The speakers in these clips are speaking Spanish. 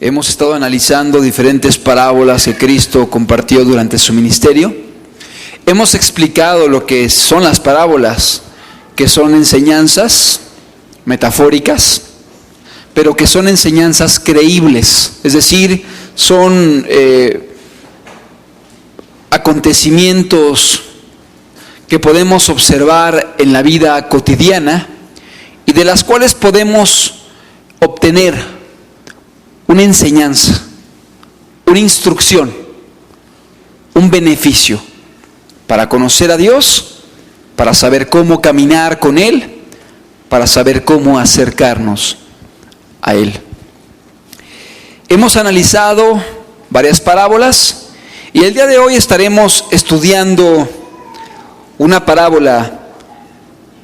Hemos estado analizando diferentes parábolas que Cristo compartió durante su ministerio. Hemos explicado lo que son las parábolas, que son enseñanzas metafóricas, pero que son enseñanzas creíbles, es decir, son acontecimientos que podemos observar en la vida cotidiana y de las cuales podemos obtener una enseñanza, una instrucción, un beneficio para conocer a Dios, para saber cómo caminar con Él, para saber cómo acercarnos a Él. Hemos analizado varias parábolas y el día de hoy estaremos estudiando una parábola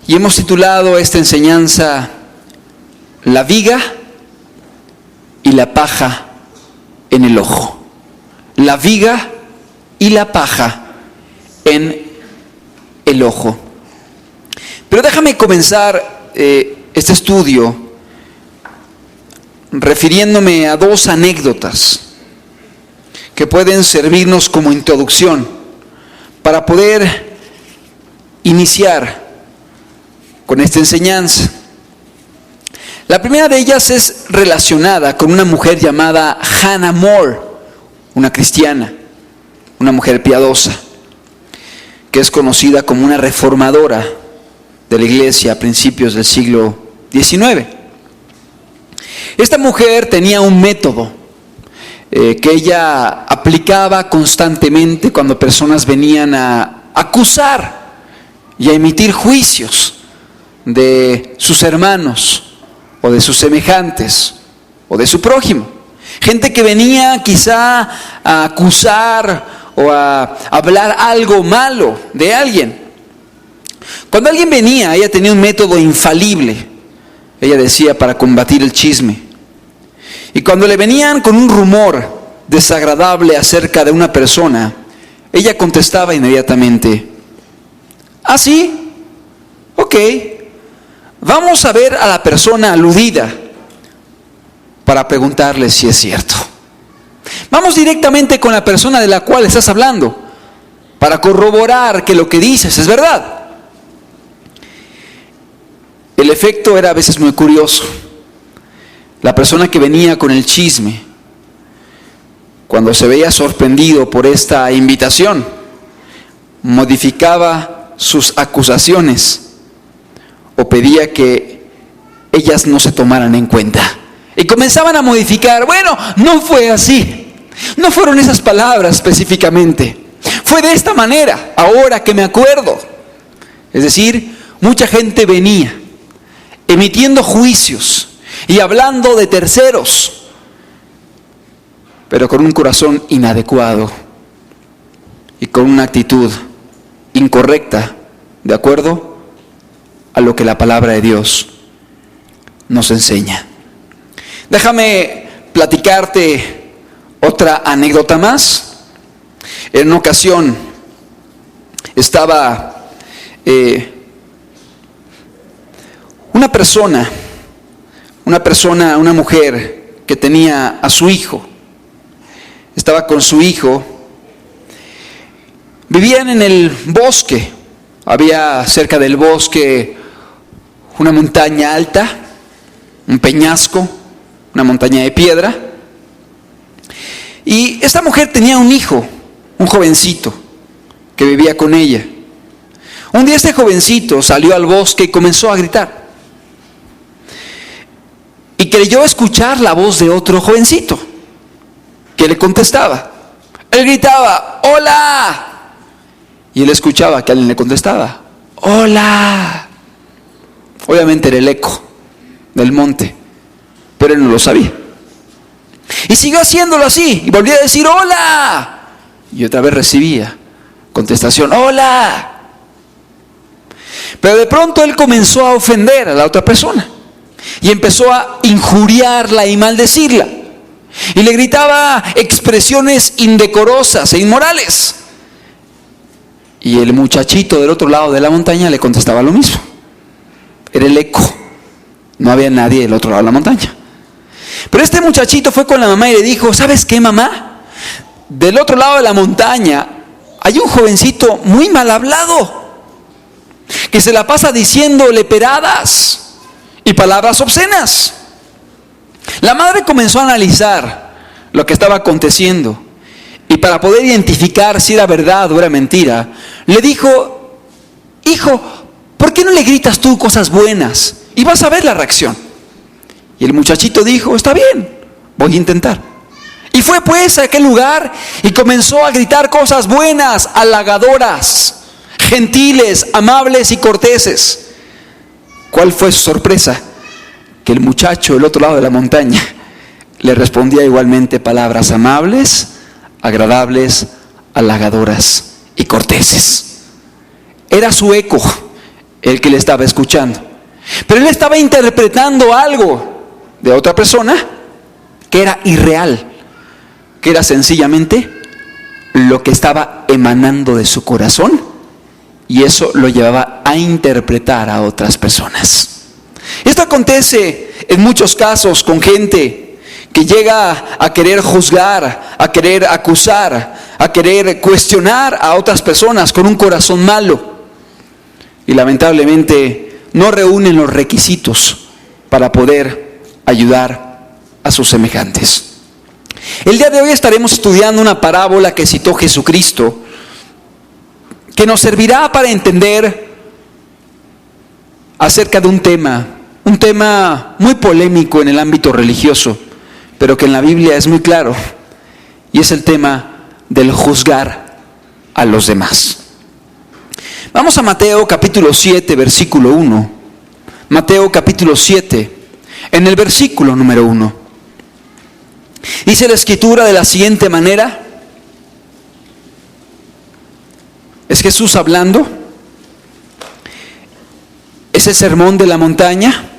y hemos titulado esta enseñanza La viga y la paja en el ojo. La viga y la paja en el ojo. Pero déjame comenzar este estudio refiriéndome a dos anécdotas que pueden servirnos como introducción para poder iniciar con esta enseñanza. La primera de ellas es relacionada con una mujer llamada Hannah More, una cristiana, una mujer piadosa, que es conocida como una reformadora de la iglesia a principios del siglo XIX. Esta mujer tenía un método que ella aplicaba constantemente cuando personas venían a acusar y a emitir juicios de sus hermanos o de sus semejantes o de su prójimo. Gente que venía quizá a acusar o a hablar algo malo de alguien. Cuando alguien venía, ella tenía un método infalible, ella decía, para combatir el chisme. Y cuando le venían con un rumor desagradable acerca de una persona, ella contestaba inmediatamente: ¿ah, sí? Ok, vamos a ver a la persona aludida para preguntarle si es cierto. Vamos directamente con la persona de la cual estás hablando para corroborar que lo que dices es verdad. El efecto era a veces muy curioso. La persona que venía con el chisme, cuando se veía sorprendido por esta invitación, modificaba sus acusaciones o pedía que ellas no se tomaran en cuenta. Y comenzaban a modificar. Bueno, no fue así. No fueron esas palabras específicamente. Fue de esta manera, ahora que me acuerdo. Es decir, mucha gente venía emitiendo juicios y hablando de terceros, pero con un corazón inadecuado y con una actitud incorrecta, de acuerdo a lo que la palabra de Dios nos enseña. Déjame platicarte otra anécdota más. En una ocasión estaba una mujer que tenía a su hijo. Estaba con su hijo. Vivían en el bosque. Había cerca del bosque una montaña alta, un peñasco, una montaña de piedra. Y esta mujer tenía un hijo, un jovencito, que vivía con ella. Un día este jovencito salió al bosque y comenzó a gritar. Y creyó escuchar la voz de otro jovencito que le contestaba. Él gritaba: ¡hola! Y él escuchaba que alguien le contestaba: ¡hola! Obviamente era el eco del monte, pero él no lo sabía. Y siguió haciéndolo así, y volvía a decir: ¡hola! Y otra vez recibía contestación: ¡hola! Pero de pronto él comenzó a ofender a la otra persona y empezó a injuriarla y maldecirla. Y le gritaba expresiones indecorosas e inmorales. Y el muchachito del otro lado de la montaña le contestaba lo mismo. Era el eco. No había nadie del otro lado de la montaña. Pero este muchachito fue con la mamá y le dijo, ¿sabes qué, mamá? Del otro lado de la montaña hay un jovencito muy mal hablado, que se la pasa diciendo leperadas y palabras obscenas. La madre comenzó a analizar lo que estaba aconteciendo y para poder identificar si era verdad o era mentira, le dijo, hijo, ¿por qué no le gritas tú cosas buenas? Y vas a ver la reacción. Y el muchachito dijo, está bien, voy a intentar. Y fue pues a aquel lugar y comenzó a gritar cosas buenas, halagadoras, gentiles, amables y corteses. ¿Cuál fue su sorpresa? Que el muchacho del otro lado de la montaña le respondía igualmente palabras amables, agradables, halagadoras y corteses. Era su eco el que le estaba escuchando. Pero él estaba interpretando algo de otra persona que era irreal, que era sencillamente lo que estaba emanando de su corazón, y eso lo llevaba a interpretar a otras personas. Esto acontece en muchos casos con gente que llega a querer juzgar, a querer acusar, a querer cuestionar a otras personas con un corazón malo, y lamentablemente no reúnen los requisitos para poder ayudar a sus semejantes. El día de hoy estaremos estudiando una parábola que citó Jesucristo, que nos servirá para entender acerca de un tema muy polémico en el ámbito religioso, pero que en la Biblia es muy claro, y es el tema del juzgar a los demás. Vamos a Mateo capítulo 7, versículo 1. Mateo capítulo 7, en el versículo número 1. Dice la Escritura de la siguiente manera. Es Jesús hablando. Es el sermón de la montaña.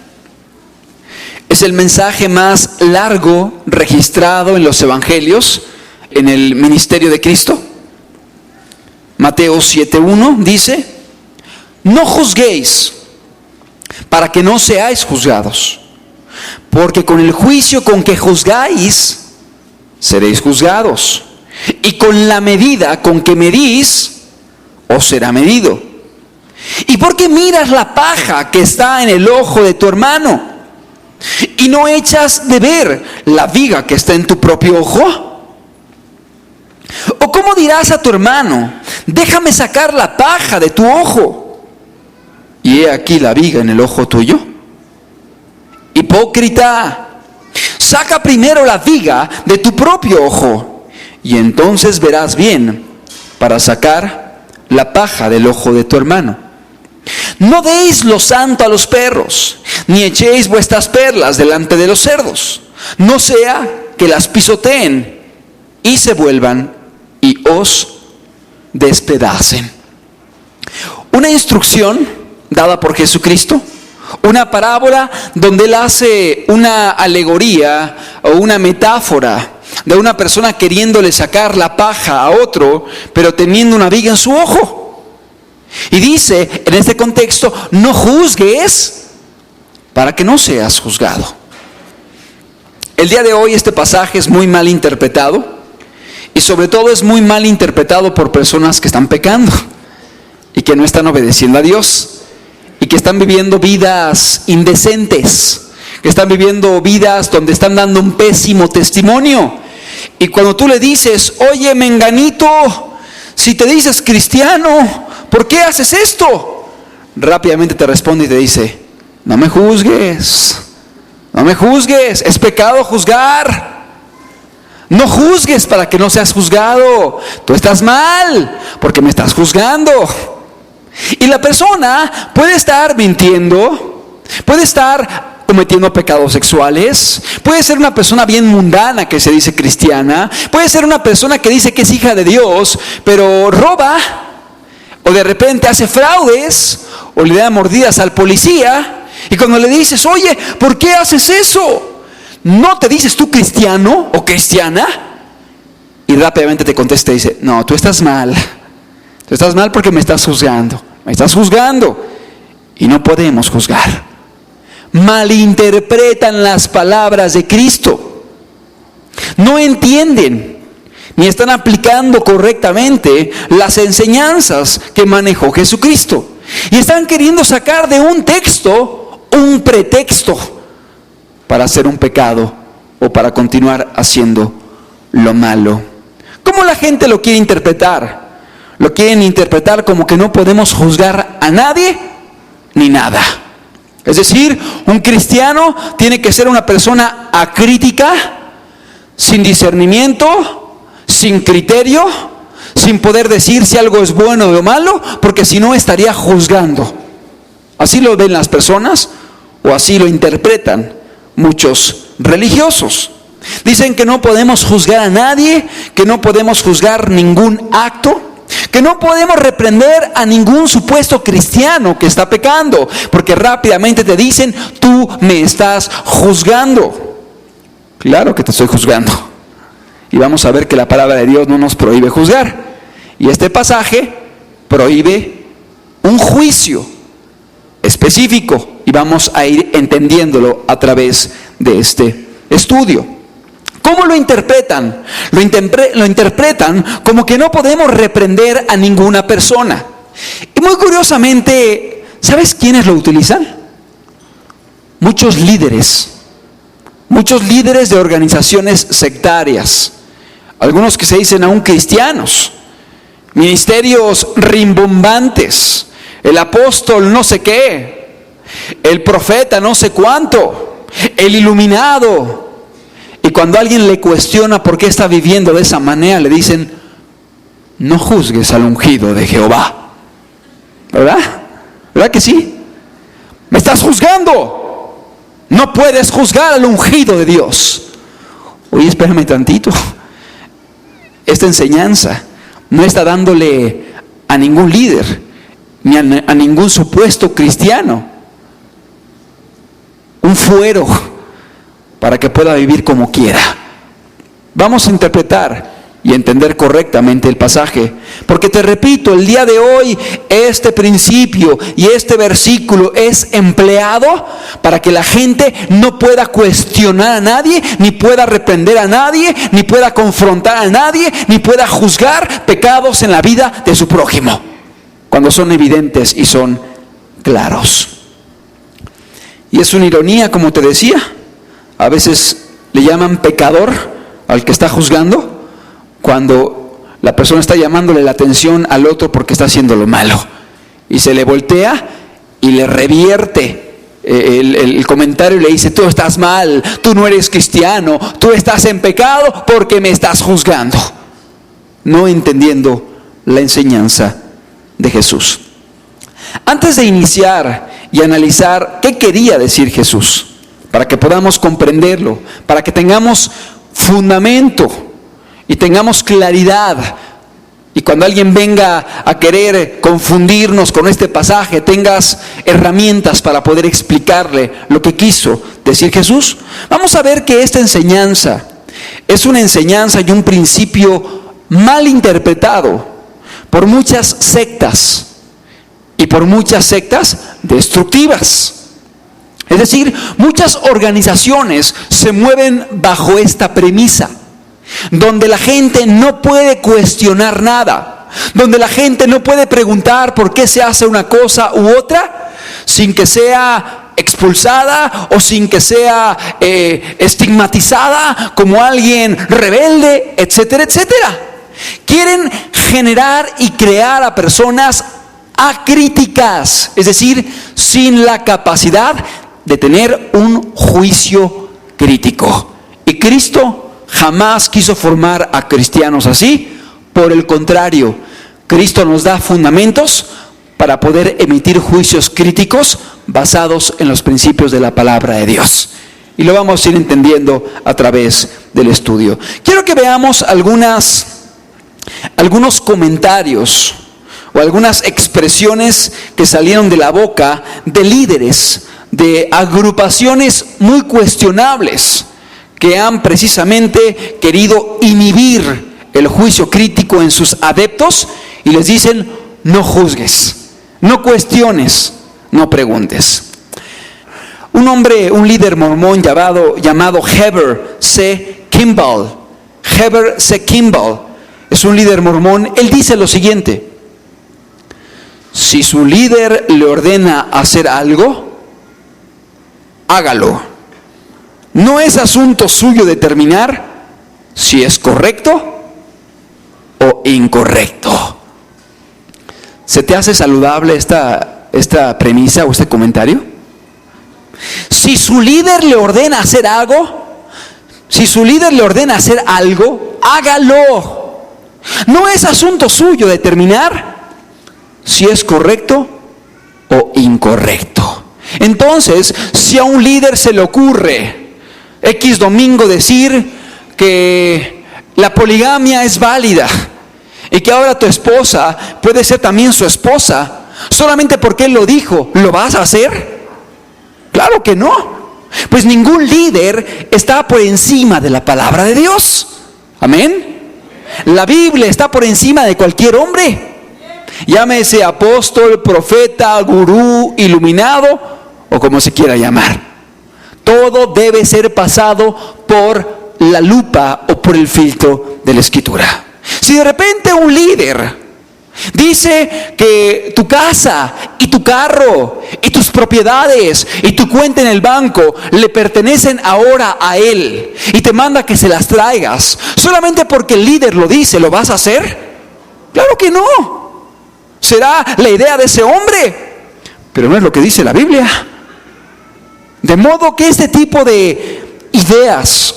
Es el mensaje más largo registrado en los evangelios, en el ministerio de Cristo. Mateo 7:1 dice, no juzguéis para que no seáis juzgados, porque con el juicio con que juzgáis, seréis juzgados, y con la medida con que medís, os será medido. ¿Y por qué miras la paja que está en el ojo de tu hermano, y no echas de ver la viga que está en tu propio ojo? ¿O cómo dirás a tu hermano, déjame sacar la paja de tu ojo, y he aquí la viga en el ojo tuyo? Hipócrita, saca primero la viga de tu propio ojo, y entonces verás bien para sacar la paja del ojo de tu hermano. No deis lo santo a los perros, ni echéis vuestras perlas delante de los cerdos, no sea que las pisoteen y se vuelvan y os despedacen. Una instrucción dada por Jesucristo, una parábola donde Él hace una alegoría o una metáfora de una persona queriéndole sacar la paja a otro, pero teniendo una viga en su ojo. Y dice en este contexto, no juzgues para que no seas juzgado. El día de hoy este pasaje es muy mal interpretado, y sobre todo es muy mal interpretado por personas que están pecando y que no están obedeciendo a Dios, y que están viviendo vidas indecentes, que están viviendo vidas donde están dando un pésimo testimonio. Y cuando tú le dices, oye, menganito, si te dices cristiano, ¿por qué haces esto? Rápidamente te responde y te dice, no me juzgues, no me juzgues, es pecado juzgar. No juzgues para que no seas juzgado. Tú estás mal porque me estás juzgando. Y la persona puede estar mintiendo, puede estar cometiendo pecados sexuales, puede ser una persona bien mundana que se dice cristiana, puede ser una persona que dice que es hija de Dios, pero roba, o de repente hace fraudes, o le da mordidas al policía. Y cuando le dices, oye, ¿por qué haces eso? ¿No te dices tú cristiano o cristiana? Y rápidamente te contesta y dice, no, tú estás mal. Tú estás mal porque me estás juzgando. Me estás juzgando. Y no podemos juzgar. malinterpretan las palabras de Cristo. No entienden ni están aplicando correctamente las enseñanzas que manejó Jesucristo. Y están queriendo sacar de un texto un pretexto para hacer un pecado o para continuar haciendo lo malo. ¿Cómo la gente lo quiere interpretar? Lo quieren interpretar como que no podemos juzgar a nadie ni nada. Es decir, un cristiano tiene que ser una persona acrítica, sin discernimiento, sin criterio, sin poder decir si algo es bueno o malo, porque si no estaría juzgando. Así lo ven las personas o así lo interpretan muchos religiosos. Dicen que no podemos juzgar a nadie, que no podemos juzgar ningún acto, que no podemos reprender a ningún supuesto cristiano que está pecando, porque rápidamente te dicen, tú me estás juzgando. Claro que te estoy juzgando. Y vamos a ver que la palabra de Dios no nos prohíbe juzgar. Y este pasaje prohíbe un juicio específico. Y vamos a ir entendiéndolo a través de este estudio. ¿Cómo lo interpretan? Lo interpretan como que no podemos reprender a ninguna persona. Y muy curiosamente, ¿sabes quiénes lo utilizan? Muchos líderes de organizaciones sectarias, algunos que se dicen aún cristianos, ministerios rimbombantes, el apóstol no sé qué, el profeta no sé cuánto, el iluminado. Y cuando alguien le cuestiona por qué está viviendo de esa manera, le dicen, no juzgues al ungido de Jehová. ¿Verdad? ¿Verdad que sí? Me estás juzgando. No puedes juzgar al ungido de Dios. Oye, espérame tantito. Esta enseñanza no está dándole a ningún líder, ni a ningún supuesto cristiano un fuero para que pueda vivir como quiera. Vamos a interpretar y entender correctamente el pasaje, porque te repito, el día de hoy este principio y este versículo es empleado para que la gente no pueda cuestionar a nadie, ni pueda reprender a nadie, ni pueda confrontar a nadie, ni pueda juzgar pecados en la vida de su prójimo, cuando son evidentes y son claros. Y es una ironía, como te decía, a veces le llaman pecador al que está juzgando, cuando la persona está llamándole la atención al otro porque está haciendo lo malo, y se le voltea y le revierte el comentario y le dice, tú estás mal, tú no eres cristiano, tú estás en pecado porque me estás juzgando, no entendiendo la enseñanza de Jesús. Antes de iniciar y analizar qué quería decir Jesús, para que podamos comprenderlo, para que tengamos fundamento y tengamos claridad, y cuando alguien venga a querer confundirnos con este pasaje, tengas herramientas para poder explicarle lo que quiso decir Jesús. Vamos a ver que esta enseñanza es una enseñanza y un principio mal interpretado por muchas sectas, y por muchas sectas destructivas. Es decir, muchas organizaciones se mueven bajo esta premisa, donde la gente no puede cuestionar nada, donde la gente no puede preguntar por qué se hace una cosa u otra, sin que sea expulsada o sin que sea estigmatizada como alguien rebelde, etcétera, etcétera. Quieren generar y crear a personas acríticas, es decir, sin la capacidad de tener un juicio crítico. Y Cristo jamás quiso formar a cristianos así. Por el contrario, Cristo nos da fundamentos para poder emitir juicios críticos basados en los principios de la palabra de Dios. Y lo vamos a ir entendiendo a través del estudio. Quiero que veamos algunos comentarios o algunas expresiones que salieron de la boca de líderes de agrupaciones muy cuestionables que han precisamente querido inhibir el juicio crítico en sus adeptos, y les dicen, no juzgues, no cuestiones, no preguntes. Un hombre, un líder mormón llamado Heber C. Kimball. Heber C. Kimball es un líder mormón. Él dice lo siguiente: si su líder le ordena hacer algo, hágalo. No es asunto suyo determinar si es correcto o incorrecto. ¿Se te hace saludable esta premisa o este comentario? Si su líder le ordena hacer algo, hágalo. No es asunto suyo determinar si es correcto o incorrecto. Entonces, si a un líder se le ocurre X domingo decir que la poligamia es válida y que ahora tu esposa puede ser también su esposa, solamente porque él lo dijo, ¿lo vas a hacer? Claro que no. Pues ningún líder está por encima de la palabra de Dios. Amén. La Biblia está por encima de cualquier hombre. Llámese apóstol, profeta, gurú, iluminado o como se quiera llamar. Todo debe ser pasado por la lupa o por el filtro de la Escritura. Si de repente un líder dice que tu casa y tu carro y tus propiedades y tu cuenta en el banco le pertenecen ahora a él y te manda que se las traigas solamente porque el líder lo dice, ¿lo vas a hacer? Claro que no. Será la idea de ese hombre, pero no es lo que dice la Biblia. De modo que este tipo de ideas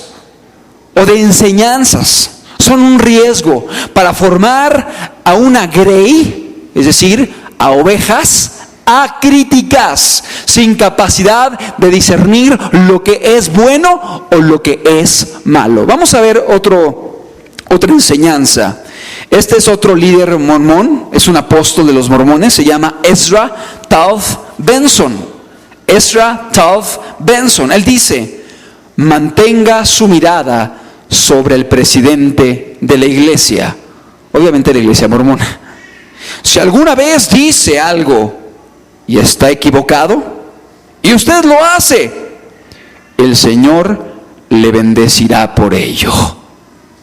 o de enseñanzas son un riesgo para formar a una grey, es decir, a ovejas acríticas, sin capacidad de discernir lo que es bueno o lo que es malo. Vamos a ver otra enseñanza. Este es otro líder mormón, es un apóstol de los mormones, se llama Ezra Taft Benson. Ezra Taft Benson. Él dice: mantenga su mirada sobre el presidente de la iglesia, obviamente la iglesia mormona. Si alguna vez dice algo y está equivocado, y usted lo hace, el Señor le bendecirá por ello.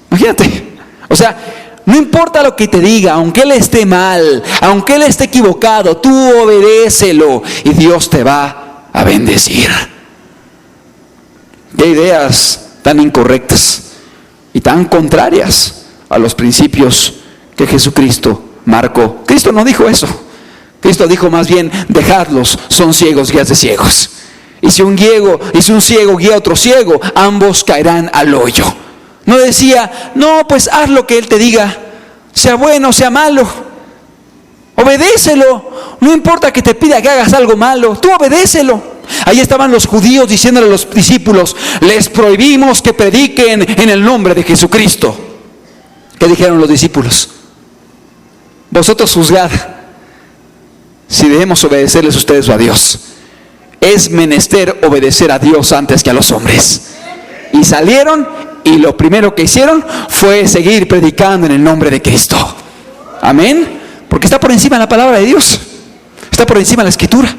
Imagínate, o sea, no importa lo que te diga, aunque él esté mal, aunque él esté equivocado, tú obedécelo y Dios te va a bendecir. ¿Qué ideas tan incorrectas y tan contrarias a los principios que Jesucristo marcó? Cristo no dijo eso. Cristo dijo más bien: dejadlos, son ciegos, guías de ciegos. Y si un ciego guía a otro ciego, ambos caerán al hoyo. No decía: no, pues haz lo que él te diga, sea bueno, sea malo, obedécelo. No importa que te pida que hagas algo malo, tú obedécelo. Ahí estaban los judíos diciéndole a los discípulos: les prohibimos que prediquen en el nombre de Jesucristo. ¿Qué dijeron los discípulos? Vosotros juzgad si debemos obedecerles ustedes o a Dios. Es menester obedecer a Dios antes que a los hombres. Y salieron, y lo primero que hicieron fue seguir predicando en el nombre de Cristo. Amén. Porque está por encima de la palabra de Dios, está por encima de la Escritura.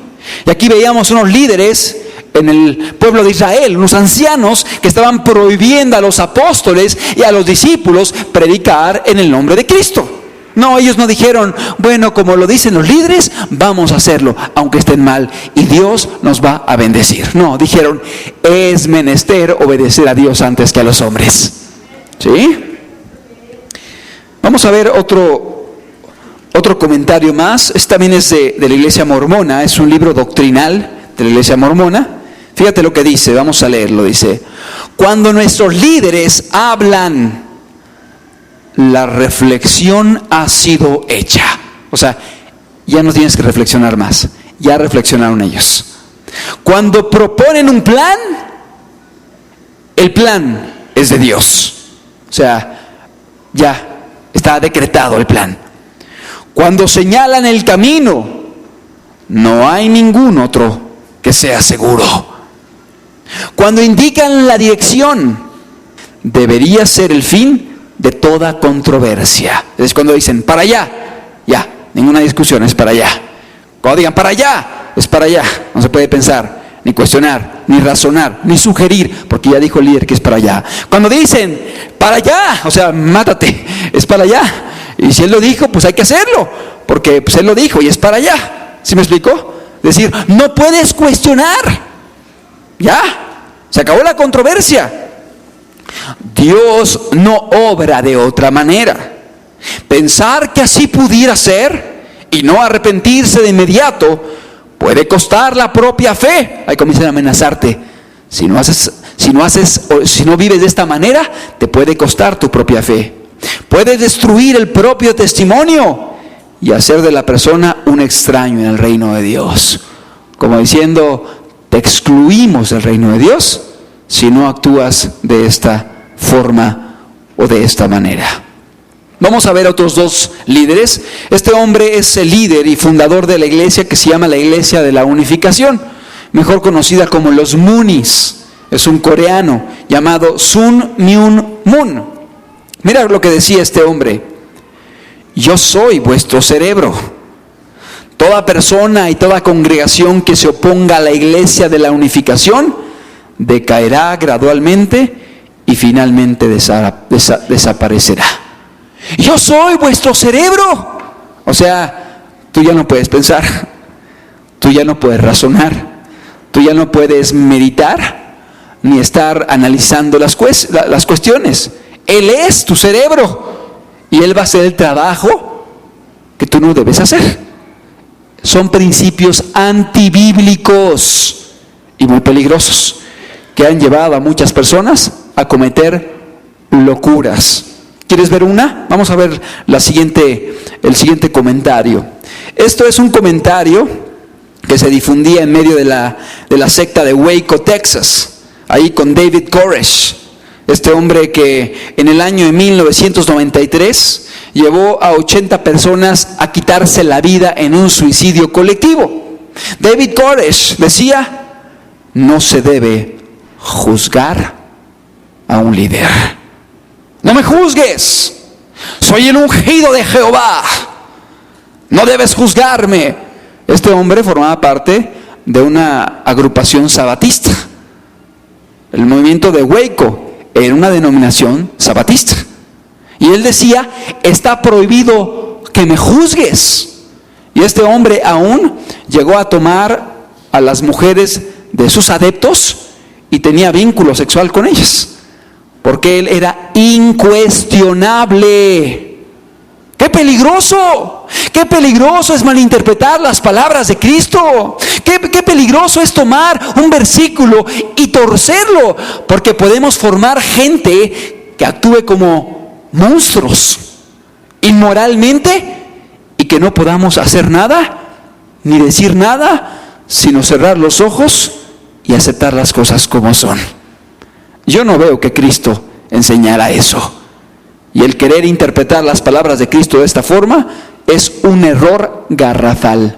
Y aquí veíamos unos líderes en el pueblo de Israel, unos ancianos que estaban prohibiendo a los apóstoles y a los discípulos predicar en el nombre de Cristo. No, ellos no dijeron: bueno, como lo dicen los líderes, vamos a hacerlo, aunque estén mal, y Dios nos va a bendecir. No, dijeron: es menester obedecer a Dios antes que a los hombres. ¿Sí? Vamos a ver otro comentario más. Este también es de la iglesia mormona, es un libro doctrinal de la iglesia mormona. Fíjate lo que dice, vamos a leerlo. Dice: cuando nuestros líderes hablan, la reflexión ha sido hecha. O sea, ya no tienes que reflexionar más, ya reflexionaron ellos. Cuando proponen un plan, el plan es de Dios. O sea, ya está decretado el plan. Cuando señalan el camino, no hay ningún otro que sea seguro. Cuando indican la dirección, debería ser el fin de toda controversia. Es cuando dicen: para allá, ya, ninguna discusión, es para allá. Cuando digan: para allá, es para allá. No se puede pensar: ni cuestionar, ni razonar, ni sugerir, porque ya dijo el líder que es para allá. Cuando dicen, para allá, o sea, mátate, es para allá. Y si él lo dijo, pues hay que hacerlo, porque pues él lo dijo y es para allá. ¿Sí me explicó? Es decir, no puedes cuestionar. Ya, se acabó la controversia. Dios no obra de otra manera. Pensar que así pudiera ser y no arrepentirse de inmediato puede costar la propia fe. Ahí comienzan a amenazarte. Si no vives de esta manera, te puede costar tu propia fe. Puede destruir el propio testimonio y hacer de la persona un extraño en el reino de Dios. Como diciendo, te excluimos del reino de Dios si no actúas de esta forma o de esta manera. Vamos a ver a otros dos líderes. Este hombre es el líder y fundador de la iglesia que se llama la Iglesia de la Unificación, mejor conocida como los Moonies. Es un coreano llamado Sun Myung Moon. Mira lo que decía este hombre: yo soy vuestro cerebro. Toda persona y toda congregación que se oponga a la Iglesia de la Unificación decaerá gradualmente y finalmente desaparecerá. Yo soy vuestro cerebro. O sea, tú ya no puedes pensar, tú ya no puedes razonar, tú ya no puedes meditar, ni estar analizando las cuestiones. Él es tu cerebro y Él va a hacer el trabajo que tú no debes hacer. Son principios antibíblicos y muy peligrosos que han llevado a muchas personas a cometer locuras. ¿Quieres ver una? Vamos a ver el siguiente comentario. Esto es un comentario que se difundía en medio de la secta de Waco, Texas, ahí con David Koresh. Este hombre que en el año de 1993 llevó a 80 personas a quitarse la vida en un suicidio colectivo. David Koresh decía, no se debe juzgar a un líder. No me juzgues, soy el ungido de Jehová, no debes juzgarme. Este hombre formaba parte de una agrupación sabatista. El movimiento de Waco era una denominación sabatista. Y él decía, está prohibido que me juzgues. Y este hombre aún llegó a tomar a las mujeres de sus adeptos y tenía vínculo sexual con ellas, porque él era incuestionable. ¡Qué peligroso! ¡Qué peligroso es malinterpretar las palabras de Cristo! ¡Qué peligroso es tomar un versículo y torcerlo! Porque podemos formar gente que actúe como monstruos, inmoralmente, y que no podamos hacer nada, ni decir nada, sino cerrar los ojos y aceptar las cosas como son. Yo no veo que Cristo enseñara eso. Y el querer interpretar las palabras de Cristo de esta forma es un error garrafal.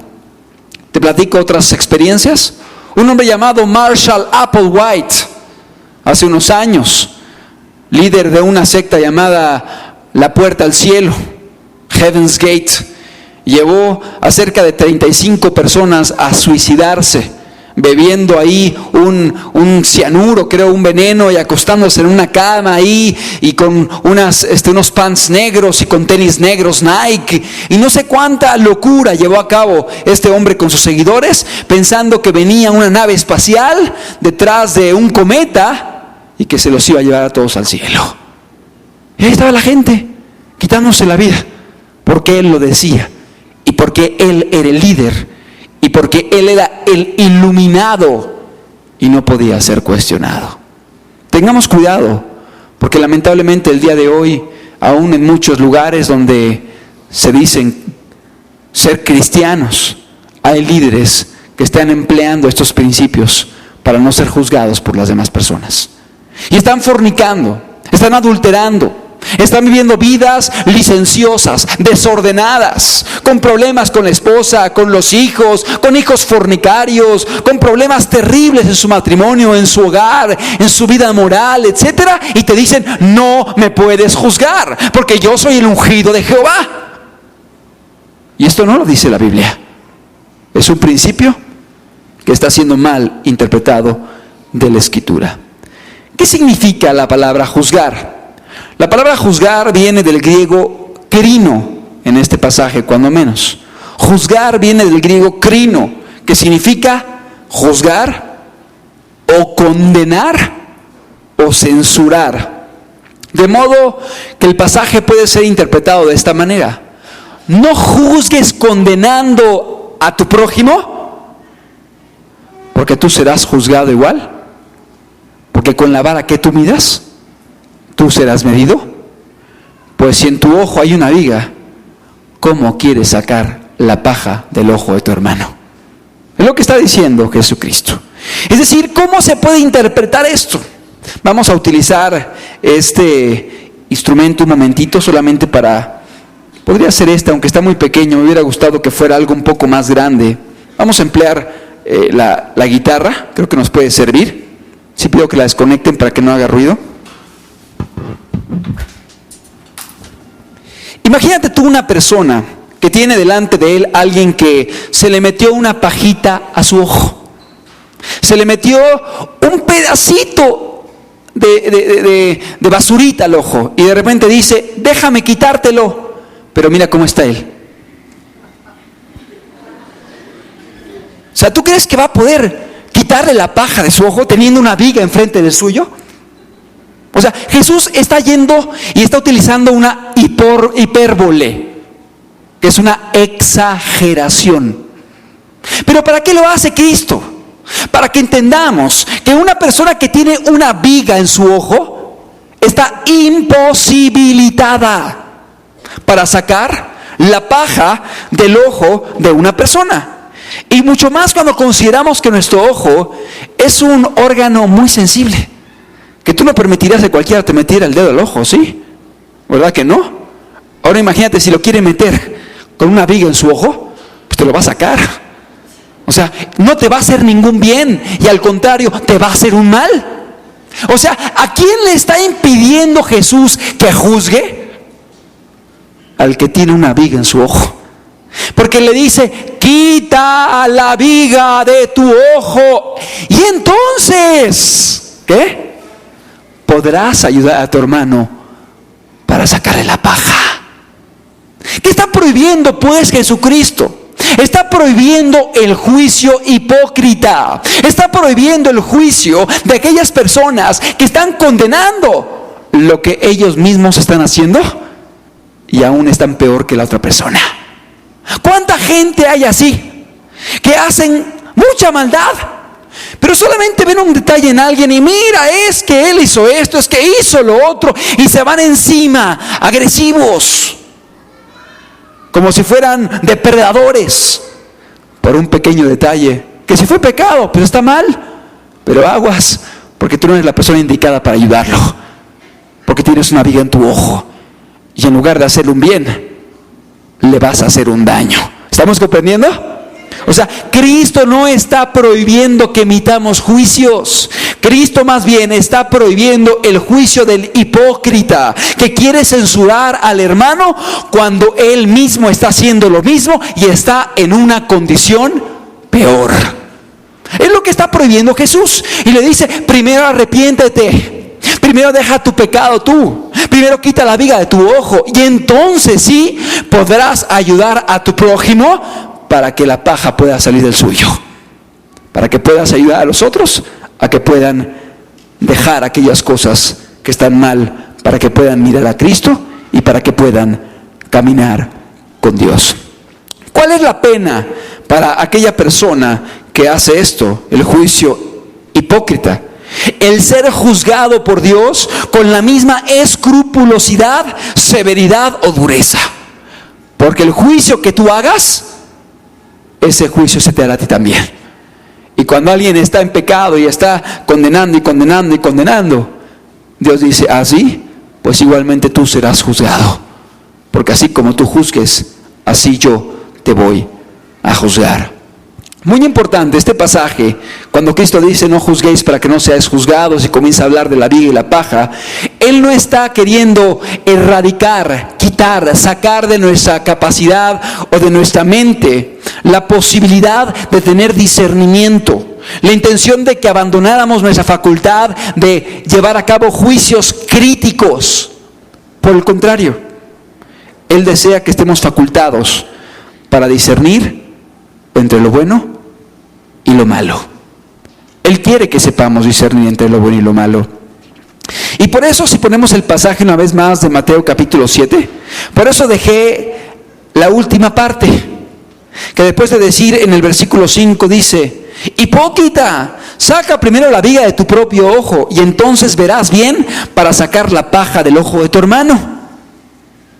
Te platico otras experiencias. Un hombre llamado Marshall Applewhite, hace unos años, líder de una secta llamada La Puerta al Cielo, Heaven's Gate, llevó a cerca de 35 personas a suicidarse, bebiendo ahí un cianuro, creo, un veneno, y acostándose en una cama ahí, y con unos pants negros y con tenis negros Nike, y no sé cuánta locura llevó a cabo este hombre con sus seguidores, pensando que venía una nave espacial detrás de un cometa y que se los iba a llevar a todos al cielo. Y ahí estaba la gente quitándose la vida, porque él lo decía, y porque él era el líder, y porque él era el iluminado y no podía ser cuestionado. Tengamos cuidado, porque lamentablemente el día de hoy, aún en muchos lugares donde se dicen ser cristianos, hay líderes que están empleando estos principios para no ser juzgados por las demás personas. Y están fornicando, están adulterando, están viviendo vidas licenciosas, desordenadas, con problemas con la esposa, con los hijos, con hijos fornicarios, con problemas terribles en su matrimonio, en su hogar, en su vida moral, etcétera. Y te dicen, no me puedes juzgar, porque yo soy el ungido de Jehová. Y esto no lo dice la Biblia. Es un principio que está siendo mal interpretado de la Escritura. ¿Qué significa la palabra juzgar? La palabra juzgar viene del griego krino, en este pasaje cuando menos. Juzgar viene del griego krino, que significa juzgar o condenar o censurar. De modo que el pasaje puede ser interpretado de esta manera: no juzgues condenando a tu prójimo, porque tú serás juzgado igual, porque con la vara que tú midas, tú serás medido. Pues si en tu ojo hay una viga, ¿cómo quieres sacar la paja del ojo de tu hermano? Es lo que está diciendo Jesucristo. Es decir, ¿cómo se puede interpretar esto? Vamos a utilizar este instrumento un momentito solamente podría ser aunque está muy pequeño, me hubiera gustado que fuera algo un poco más grande. Vamos a emplear la guitarra, creo que nos puede servir. Sí, pido que la desconecten para que no haga ruido. Imagínate tú una persona que tiene delante de él alguien que se le metió una pajita a su ojo. Se le metió un pedacito de basurita al ojo y de repente dice: déjame quitártelo. Pero mira cómo está él. O sea, ¿tú crees que va a poder quitarle la paja de su ojo teniendo una viga enfrente del suyo? O sea, Jesús está yendo y está utilizando una hipérbole, que es una exageración. ¿Pero para qué lo hace Cristo? Para que entendamos que una persona que tiene una viga en su ojo está imposibilitada para sacar la paja del ojo de una persona. Y mucho más cuando consideramos que nuestro ojo es un órgano muy sensible, que tú no permitirías que cualquiera te metiera el dedo al ojo, ¿sí? ¿Verdad que no? Ahora imagínate si lo quiere meter con una viga en su ojo, pues te lo va a sacar. O sea, no te va a hacer ningún bien y al contrario, te va a hacer un mal. O sea, ¿a quién le está impidiendo Jesús que juzgue? Al que tiene una viga en su ojo. Porque le dice: quita la viga de tu ojo y entonces, ¿qué? Podrás ayudar a tu hermano para sacarle la paja. ¿Qué está prohibiendo pues Jesucristo? Está prohibiendo el juicio hipócrita. Está prohibiendo el juicio de aquellas personas que están condenando lo que ellos mismos están haciendo y aún están peor que la otra persona. ¿Cuánta gente hay así? Que hacen mucha maldad, pero solamente ven un detalle en alguien y mira, es que él hizo esto, es que hizo lo otro, y se van encima, agresivos, como si fueran depredadores, por un pequeño detalle, que si fue pecado, pues está mal, pero aguas, porque tú no eres la persona indicada para ayudarlo, porque tienes una viga en tu ojo, y en lugar de hacerle un bien, le vas a hacer un daño. ¿Estamos comprendiendo? O sea, Cristo no está prohibiendo que emitamos juicios. Cristo más bien está prohibiendo el juicio del hipócrita, que quiere censurar al hermano cuando él mismo está haciendo lo mismo y está en una condición peor. Es lo que está prohibiendo Jesús. Y le dice: primero arrepiéntete. Primero deja tu pecado tú. Primero quita la viga de tu ojo. Y entonces sí podrás ayudar a tu prójimo para que la paja pueda salir del suyo. Para que puedas ayudar a los otros a que puedan dejar aquellas cosas que están mal. Para que puedan mirar a Cristo y para que puedan caminar con Dios. ¿Cuál es la pena para aquella persona que hace esto? El juicio hipócrita. El ser juzgado por Dios con la misma escrupulosidad, severidad o dureza. Porque el juicio que tú hagas, ese juicio se te hará a ti también. Y cuando alguien está en pecado y está condenando y condenando y condenando, Dios dice: así, pues igualmente tú serás juzgado. Porque así como tú juzgues, así yo te voy a juzgar. Muy importante este pasaje, cuando Cristo dice: no juzguéis para que no seáis juzgados, y comienza a hablar de la viga y la paja. Él no está queriendo erradicar, quitar, sacar de nuestra capacidad o de nuestra mente la posibilidad de tener discernimiento, la intención de que abandonáramos nuestra facultad de llevar a cabo juicios críticos. Por el contrario, Él desea que estemos facultados para discernir entre lo bueno y lo malo. Él quiere que sepamos discernir entre lo bueno y lo malo. Y por eso, si ponemos el pasaje una vez más de Mateo capítulo 7, por eso dejé la última parte, que después de decir en el versículo 5 dice: hipócrita, saca primero la viga de tu propio ojo, y entonces verás bien para sacar la paja del ojo de tu hermano.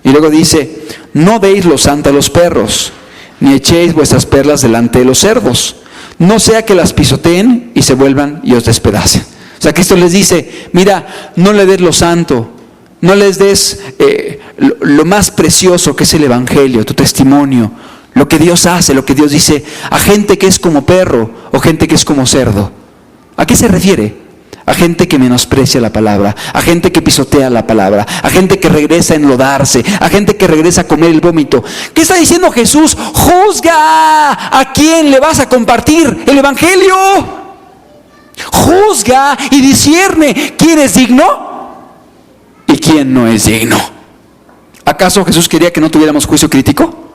Y luego dice: no deis lo santo a los perros, ni echéis vuestras perlas delante de los cerdos, no sea que las pisoteen y se vuelvan y os despedacen. O sea, Cristo les dice: mira, no le des lo santo, no les des lo más precioso que es el Evangelio, tu testimonio, lo que Dios hace, lo que Dios dice, a gente que es como perro o gente que es como cerdo. ¿A qué se refiere? A gente que menosprecia la palabra, a gente que pisotea la palabra, a gente que regresa a enlodarse, a gente que regresa a comer el vómito. ¿Qué está diciendo Jesús? Juzga a quién le vas a compartir el Evangelio. Juzga y discierne quién es digno y quién no es digno. ¿Acaso Jesús quería que no tuviéramos juicio crítico?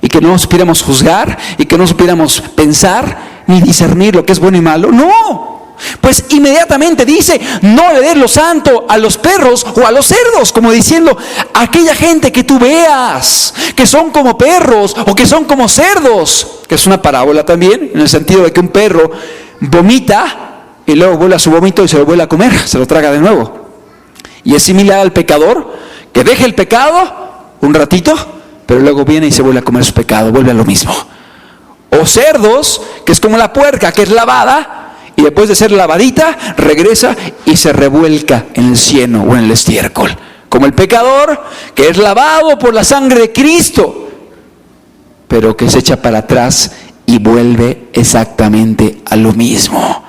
Y que no supiéramos juzgar, y que no supiéramos pensar, ni discernir lo que es bueno y malo. ¡No! Pues inmediatamente dice: no le des lo santo a los perros o a los cerdos, como diciendo, aquella gente que tú veas que son como perros o que son como cerdos, que es una parábola también, en el sentido de que un perro vomita y luego vuelve a su vómito y se lo vuelve a comer, se lo traga de nuevo. Y es similar al pecador, que deja el pecado un ratito, pero luego viene y se vuelve a comer su pecado, vuelve a lo mismo. O cerdos, que es como la puerca, que es lavada, y después de ser lavadita, regresa y se revuelca en el cieno o en el estiércol. Como el pecador, que es lavado por la sangre de Cristo, pero que se echa para atrás y vuelve exactamente a lo mismo.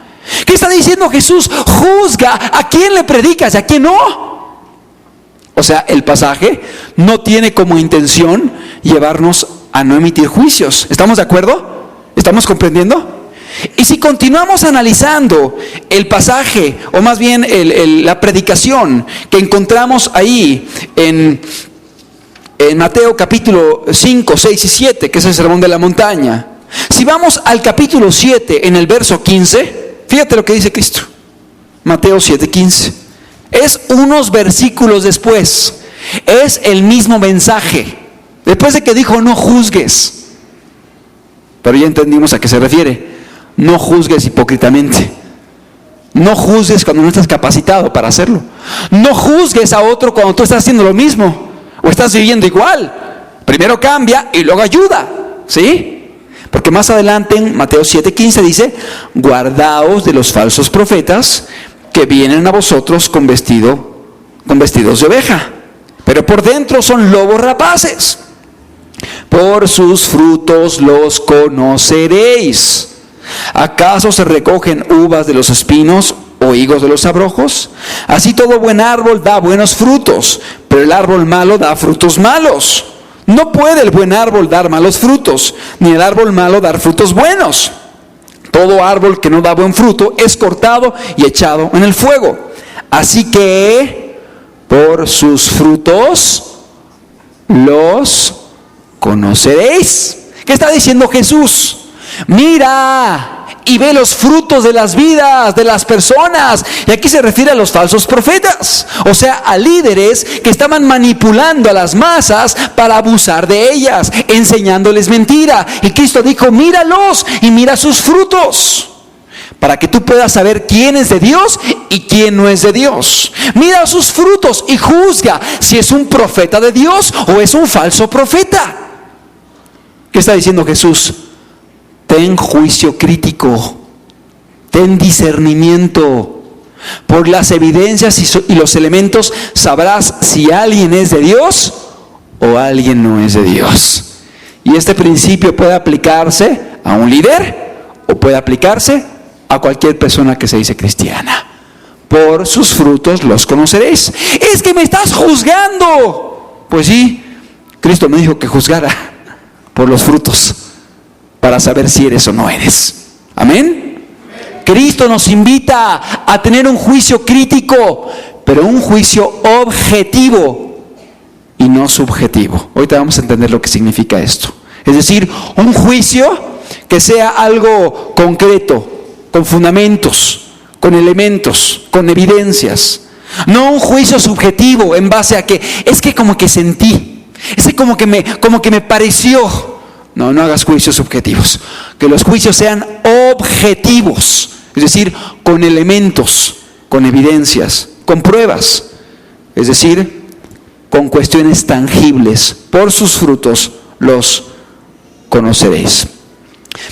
¿Qué está diciendo Jesús? Juzga a quién le predicas y a quién no. O sea, el pasaje no tiene como intención llevarnos a no emitir juicios. ¿Estamos de acuerdo? ¿Estamos comprendiendo? Y si continuamos analizando el pasaje, o más bien la predicación que encontramos ahí en Mateo capítulo 5, 6 y 7, que es el sermón de la montaña. Si vamos al capítulo 7 en el verso 15, fíjate lo que dice Cristo. Mateo 7, 15. Es unos versículos después. Es el mismo mensaje. Después de que dijo no juzgues. Pero ya entendimos a qué se refiere. No juzgues hipócritamente. No juzgues cuando no estás capacitado para hacerlo. No juzgues a otro cuando tú estás haciendo lo mismo o estás viviendo igual. Primero cambia y luego ayuda. ¿Sí? Porque más adelante en Mateo 7:15 dice: guardaos de los falsos profetas que vienen a vosotros con vestidos de oveja, pero por dentro son lobos rapaces. Por sus frutos los conoceréis. ¿Acaso se recogen uvas de los espinos o higos de los abrojos? Así todo buen árbol da buenos frutos, pero el árbol malo da frutos malos. No puede el buen árbol dar malos frutos, ni el árbol malo dar frutos buenos. Todo árbol que no da buen fruto es cortado y echado en el fuego. Así que por sus frutos los conoceréis. ¿Qué está diciendo Jesús? Mira y ve los frutos de las vidas de las personas. Y aquí se refiere a los falsos profetas, o sea, a líderes que estaban manipulando a las masas para abusar de ellas, enseñándoles mentira. Y Cristo dijo: míralos y mira sus frutos, para que tú puedas saber quién es de Dios y quién no es de Dios. Mira sus frutos y juzga si es un profeta de Dios o es un falso profeta. ¿Qué está diciendo Jesús? Ten juicio crítico, ten discernimiento. Por las evidencias y los elementos sabrás si alguien es de Dios o alguien no es de Dios. Y este principio puede aplicarse a un líder o puede aplicarse a cualquier persona que se dice cristiana. Por sus frutos los conoceréis. Es que me estás juzgando. Pues sí, Cristo me dijo que juzgara por los frutos. para saber si eres o no eres. Amén. Cristo nos invita a tener un juicio crítico, pero un juicio objetivo y no subjetivo. Ahorita vamos a entender lo que significa esto. Es decir, un juicio que sea algo concreto, con fundamentos, con elementos, con evidencias. No un juicio subjetivo en base a que es que como que sentí, es que como que me pareció. No hagas juicios subjetivos. Que los juicios sean objetivos, es decir, con elementos, con evidencias, con pruebas, es decir, con cuestiones tangibles. Por sus frutos los conoceréis.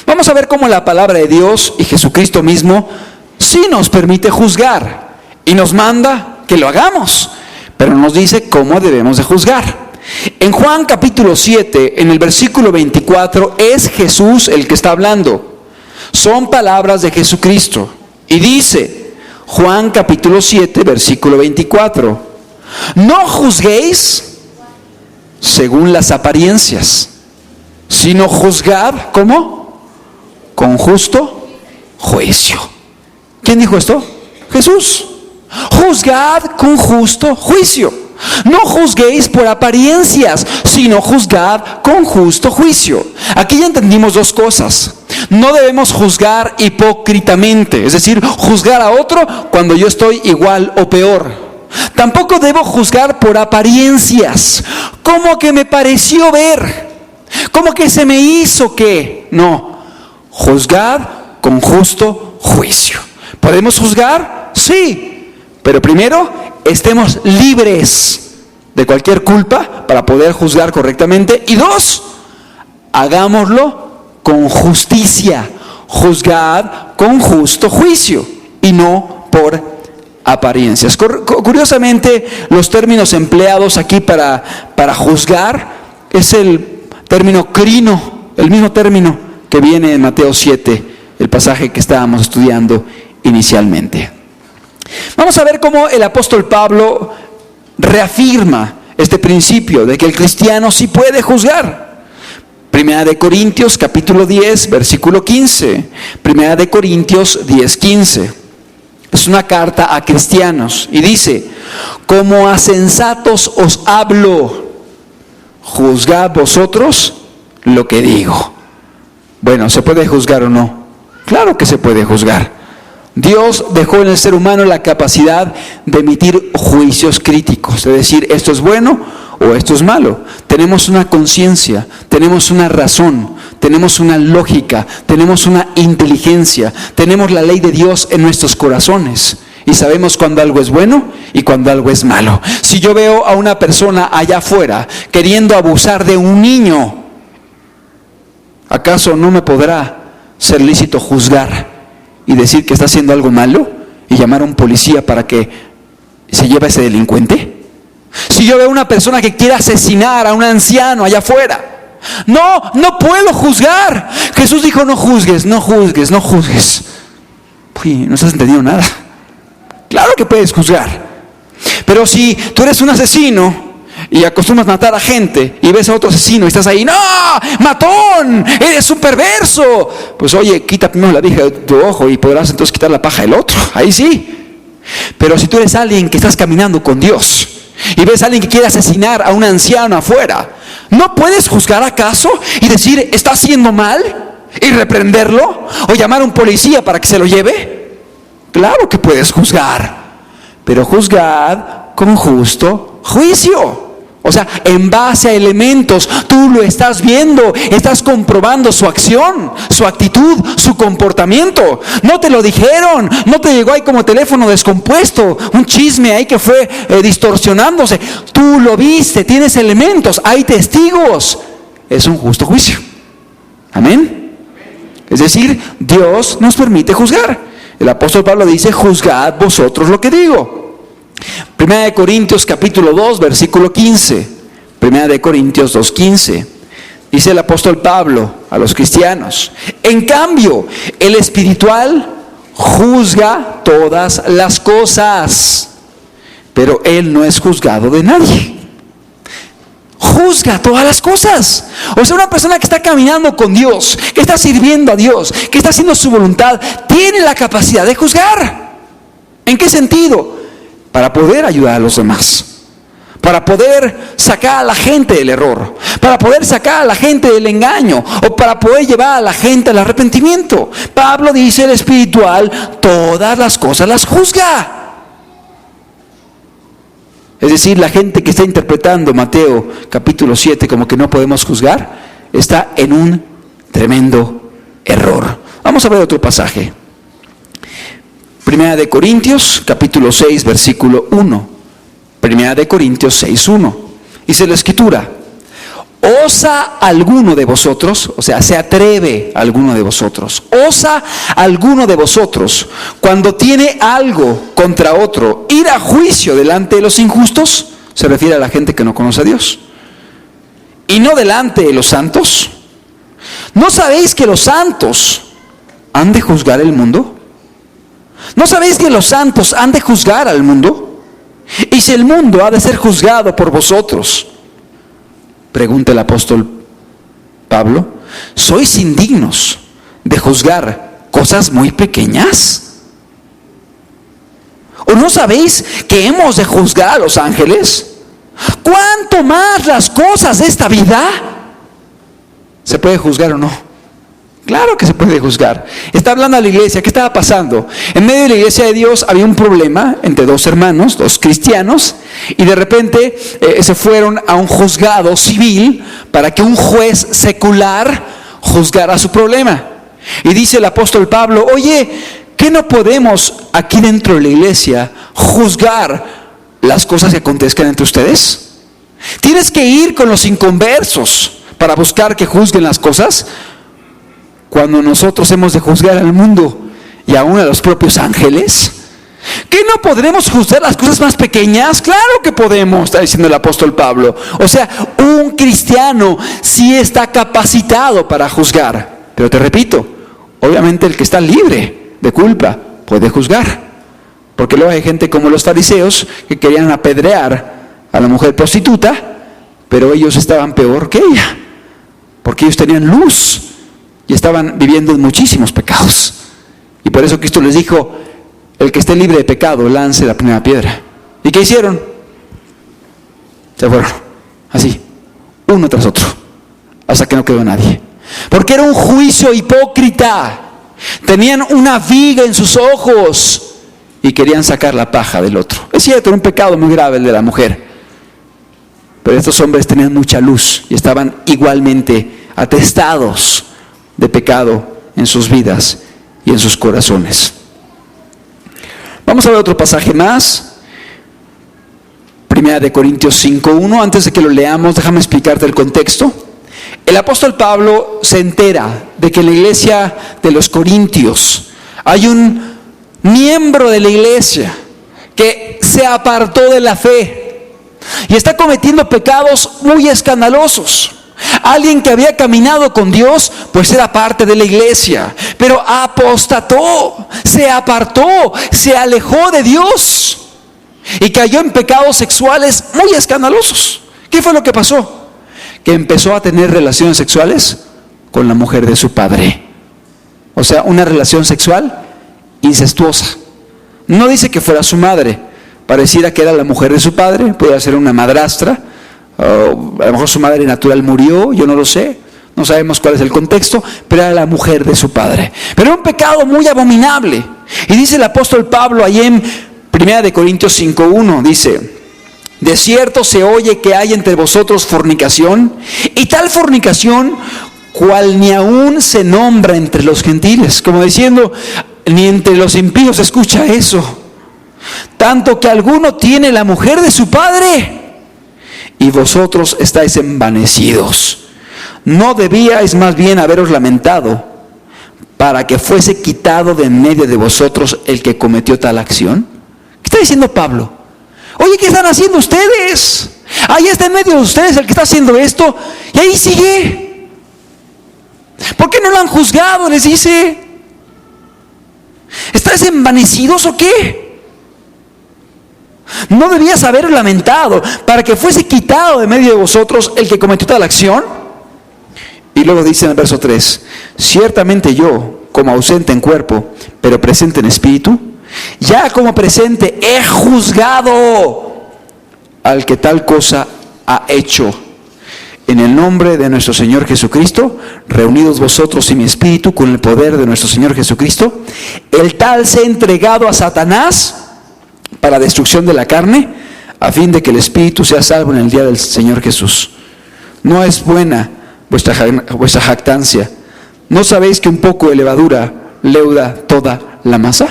Vamos a ver cómo la palabra de Dios y Jesucristo mismo sí nos permite juzgar y nos manda que lo hagamos, pero nos dice cómo debemos de juzgar. En Juan capítulo 7, en el versículo 24, es Jesús el que está hablando. Son palabras de Jesucristo. Y dice, Juan capítulo 7, versículo 24, no juzguéis según las apariencias, sino juzgad, ¿cómo? Con justo juicio. ¿Quién dijo esto? Jesús. Juzgad con justo juicio. No juzguéis por apariencias, sino juzgad con justo juicio. Aquí ya entendimos dos cosas. No debemos juzgar hipócritamente, es decir, juzgar a otro cuando yo estoy igual o peor. Tampoco debo juzgar por apariencias, como que me pareció ver, como que se me hizo que. No, juzgad con justo juicio. ¿Podemos juzgar? Sí, pero primero estemos libres de cualquier culpa para poder juzgar correctamente. Y dos, hagámoslo con justicia. Juzgad con justo juicio y no por apariencias. Curiosamente, los términos empleados aquí para juzgar es el término crino, el mismo término que viene en Mateo 7, el pasaje que estábamos estudiando inicialmente. Vamos a ver cómo el apóstol Pablo reafirma este principio de que el cristiano sí puede juzgar. Primera de Corintios capítulo 10, versículo 15. Primera de Corintios 10, 15. Es una carta a cristianos y dice, como a sensatos os hablo, juzgad vosotros lo que digo. Bueno, ¿se puede juzgar o no? Claro que se puede juzgar. Dios dejó en el ser humano la capacidad de emitir juicios críticos, de decir esto es bueno o esto es malo. Tenemos una conciencia, tenemos una razón, tenemos una lógica, tenemos una inteligencia, tenemos la ley de Dios en nuestros corazones y sabemos cuando algo es bueno y cuando algo es malo. Si yo veo a una persona allá afuera queriendo abusar de un niño, ¿acaso no me podrá ser lícito juzgar y decir que está haciendo algo malo y llamar a un policía para que se lleve a ese delincuente? Si yo veo a una persona que quiere asesinar a un anciano allá afuera, no puedo juzgar. Jesús dijo, no juzgues. Uy, no estás entendiendo nada. Claro que puedes juzgar. Pero si tú eres un asesino y acostumbras a matar a gente y ves a otro asesino y estás ahí, ¡no! ¡Matón! ¡Eres un perverso! Pues oye, quita primero la viga de tu ojo y podrás entonces quitar la paja del otro. Ahí sí. Pero si tú eres alguien que estás caminando con Dios y ves a alguien que quiere asesinar a un anciano afuera, ¿no puedes juzgar acaso y decir, está haciendo mal? ¿Y reprenderlo? ¿O llamar a un policía para que se lo lleve? Claro que puedes juzgar, pero juzgad con justo juicio. O sea, en base a elementos, tú lo estás viendo, estás comprobando su acción, su actitud, su comportamiento. No te lo dijeron, no te llegó ahí como teléfono descompuesto, un chisme ahí que fue distorsionándose. Tú lo viste, tienes elementos, hay testigos. Es un justo juicio. Amén. Es decir, Dios nos permite juzgar. El apóstol Pablo dice, juzgad vosotros lo que digo. Primera de Corintios capítulo 2, versículo 15. Primera de Corintios 2, 15. Dice el apóstol Pablo a los cristianos, en cambio, el espiritual juzga todas las cosas, pero él no es juzgado de nadie. juzga todas las cosas. O sea, una persona que está caminando con Dios, que está sirviendo a Dios, que está haciendo su voluntad, tiene la capacidad de juzgar. ¿En qué sentido? Para poder ayudar a los demás, para poder sacar a la gente del error, para poder sacar a la gente del engaño, o para poder llevar a la gente al arrepentimiento. Pablo dice: el espiritual todas las cosas las juzga. Es decir, la gente que está interpretando Mateo capítulo 7 como que no podemos juzgar, está en un tremendo error. Vamos a ver otro pasaje. Primera de Corintios capítulo 6 versículo 1. Primera de Corintios 6:1. Dice la Escritura: ¿osa alguno de vosotros, o sea, se atreve alguno de vosotros, osa alguno de vosotros, cuando tiene algo contra otro, ir a juicio delante de los injustos? Se refiere a la gente que no conoce a Dios. ¿Y no delante de los santos? ¿No sabéis que los santos han de juzgar el mundo? ¿No sabéis que los santos han de juzgar al mundo? Y si el mundo ha de ser juzgado por vosotros, pregunta el apóstol Pablo, ¿sois indignos de juzgar cosas muy pequeñas? ¿O no sabéis que hemos de juzgar a los ángeles? ¿Cuánto más las cosas de esta vida? ¿Se puede juzgar o no? Claro que se puede juzgar. Está hablando a la iglesia. ¿Qué estaba pasando? En medio de la iglesia de Dios había un problema entre dos hermanos, dos cristianos, y de repente se fueron a un juzgado civil para que un juez secular juzgara su problema. Y dice el apóstol Pablo: oye, ¿qué no podemos aquí dentro de la iglesia juzgar las cosas que acontezcan entre ustedes? ¿Tienes que ir con los inconversos para buscar que juzguen las cosas, cuando nosotros hemos de juzgar al mundo y aún a los propios ángeles? ¿Qué no podremos juzgar las cosas más pequeñas? Claro que podemos, está diciendo el apóstol Pablo. O sea, un cristiano sí está capacitado para juzgar. Pero te repito, obviamente el que está libre de culpa puede juzgar. Porque luego hay gente como los fariseos que querían apedrear a la mujer prostituta, pero ellos estaban peor que ella, porque ellos tenían luz y estaban viviendo en muchísimos pecados. Y por eso Cristo les dijo: el que esté libre de pecado, lance la primera piedra. ¿Y qué hicieron? Se fueron, así, uno tras otro, hasta que no quedó nadie. Porque era un juicio hipócrita. Tenían una viga en sus ojos y querían sacar la paja del otro. Es cierto, era un pecado muy grave el de la mujer, pero estos hombres tenían mucha luz y estaban igualmente atestados de pecado en sus vidas y en sus corazones. Vamos a ver otro pasaje más. Primera de Corintios 5:1. Antes de que lo leamos, déjame explicarte el contexto. El apóstol Pablo se entera de que en la iglesia de los Corintios hay un miembro de la iglesia que se apartó de la fe y está cometiendo pecados muy escandalosos. Alguien que había caminado con Dios, pues era parte de la iglesia, pero apostató, se apartó, se alejó de Dios y cayó en pecados sexuales muy escandalosos. ¿Qué fue lo que pasó? Que empezó a tener relaciones sexuales con la mujer de su padre. O sea, una relación sexual incestuosa. No dice que fuera su madre, pareciera que era la mujer de su padre, podía ser una madrastra. A lo mejor su madre natural murió, yo no lo sé, no sabemos cuál es el contexto, pero era la mujer de su padre. Pero era un pecado muy abominable. Y dice el apóstol Pablo ahí en 1 Corintios 5:1, dice: de cierto se oye que hay entre vosotros fornicación, y tal fornicación cual ni aún se nombra entre los gentiles. Como diciendo, ni entre los impíos se escucha eso. Tanto que alguno tiene la mujer de su padre, y vosotros estáis envanecidos. ¿No debíais más bien haberos lamentado para que fuese quitado de en medio de vosotros el que cometió tal acción? ¿Qué está diciendo Pablo? Oye, ¿qué están haciendo ustedes? Ahí está en medio de ustedes el que está haciendo esto, y ahí sigue. ¿Por qué no lo han juzgado? Les dice. ¿Estáis envanecidos o qué? ¿No debías haber lamentado para que fuese quitado de medio de vosotros el que cometió tal acción? Y luego dice en el verso 3, ciertamente yo, como ausente en cuerpo, pero presente en espíritu, ya como presente he juzgado al que tal cosa ha hecho. En el nombre de nuestro Señor Jesucristo, reunidos vosotros y mi espíritu con el poder de nuestro Señor Jesucristo, el tal se ha entregado a Satanás para destrucción de la carne, a fin de que el espíritu sea salvo en el día del Señor Jesús. No es buena vuestra jactancia. ¿No sabéis que un poco de levadura leuda toda la masa?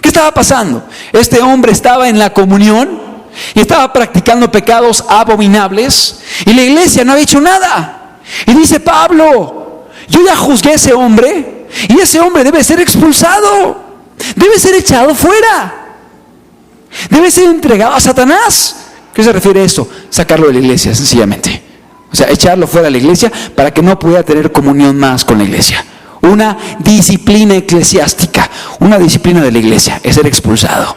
¿Qué estaba pasando? Este hombre estaba en la comunión y estaba practicando pecados abominables, y la iglesia no había hecho nada. Y dice Pablo, yo ya juzgué a ese hombre, y ese hombre debe ser expulsado, debe ser echado fuera, debe ser entregado a Satanás. ¿Qué se refiere a esto? Sacarlo de la iglesia, sencillamente. O sea, echarlo fuera de la iglesia para que no pueda tener comunión más con la iglesia. Una disciplina eclesiástica, una disciplina de la iglesia, es ser expulsado.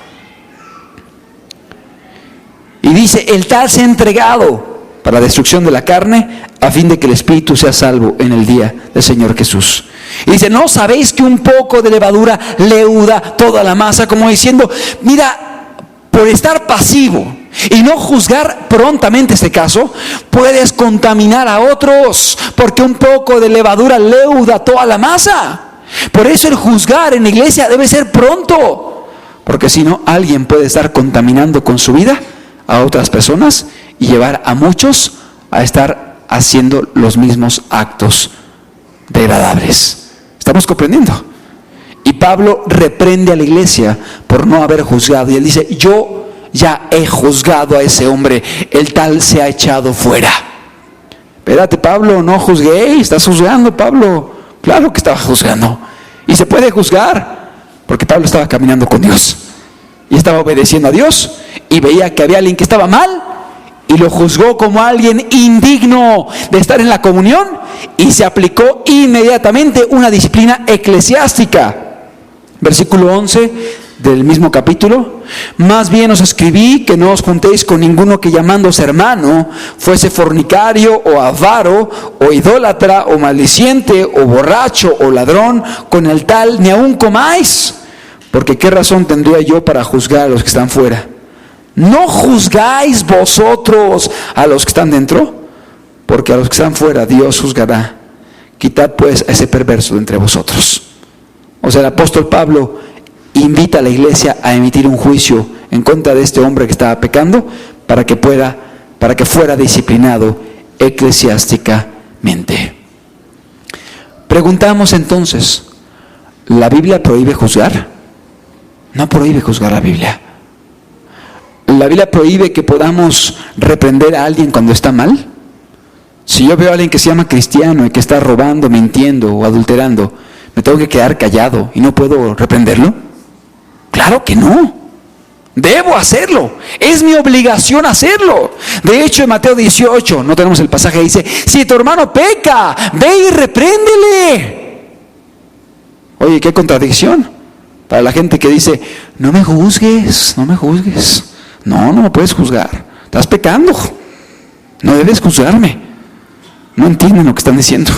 Y dice, el tal se ha entregado para la destrucción de la carne, a fin de que el espíritu sea salvo en el día del Señor Jesús. Y dice, ¿no sabéis que un poco de levadura leuda toda la masa? Como diciendo, mira, por estar pasivo y no juzgar prontamente este caso, puedes contaminar a otros, porque un poco de levadura leuda toda la masa. Por eso el juzgar en la iglesia debe ser pronto, porque si no, alguien puede estar contaminando con su vida a otras personas y llevar a muchos a estar haciendo los mismos actos degradables. ¿Estamos comprendiendo? Y Pablo reprende a la iglesia por no haber juzgado, y él dice, yo ya he juzgado a ese hombre, el tal se ha echado fuera. Espérate, Pablo, no juzgué. ¿Estás juzgando, Pablo? Claro que estaba juzgando, y se puede juzgar porque Pablo estaba caminando con Dios y estaba obedeciendo a Dios, y veía que había alguien que estaba mal y lo juzgó como alguien indigno de estar en la comunión, y se aplicó inmediatamente una disciplina eclesiástica. Versículo 11 del mismo capítulo, más bien os escribí que no os juntéis con ninguno que llamándose hermano fuese fornicario o avaro o idólatra o maldiciente o borracho o ladrón, con el tal ni aun comáis, porque qué razón tendría yo para juzgar a los que están fuera. ¿No juzgáis vosotros a los que están dentro? Porque a los que están fuera Dios juzgará. Quitad pues a ese perverso de entre vosotros. O sea, el apóstol Pablo invita a la iglesia a emitir un juicio en contra de este hombre que estaba pecando, para que fuera disciplinado eclesiásticamente. Preguntamos entonces, ¿la Biblia prohíbe juzgar? No prohíbe juzgar la Biblia. ¿La Biblia prohíbe que podamos reprender a alguien cuando está mal? Si yo veo a alguien que se llama cristiano y que está robando, mintiendo o adulterando, ¿me tengo que quedar callado y no puedo reprenderlo? Claro que no. Debo hacerlo. Es mi obligación hacerlo. De hecho, en Mateo 18, no tenemos el pasaje, dice, si tu hermano peca, ve y repréndele. Oye, qué contradicción para la gente que dice, no me juzgues, no me juzgues. No me puedes juzgar. Estás pecando. No debes juzgarme. No entienden lo que están diciendo.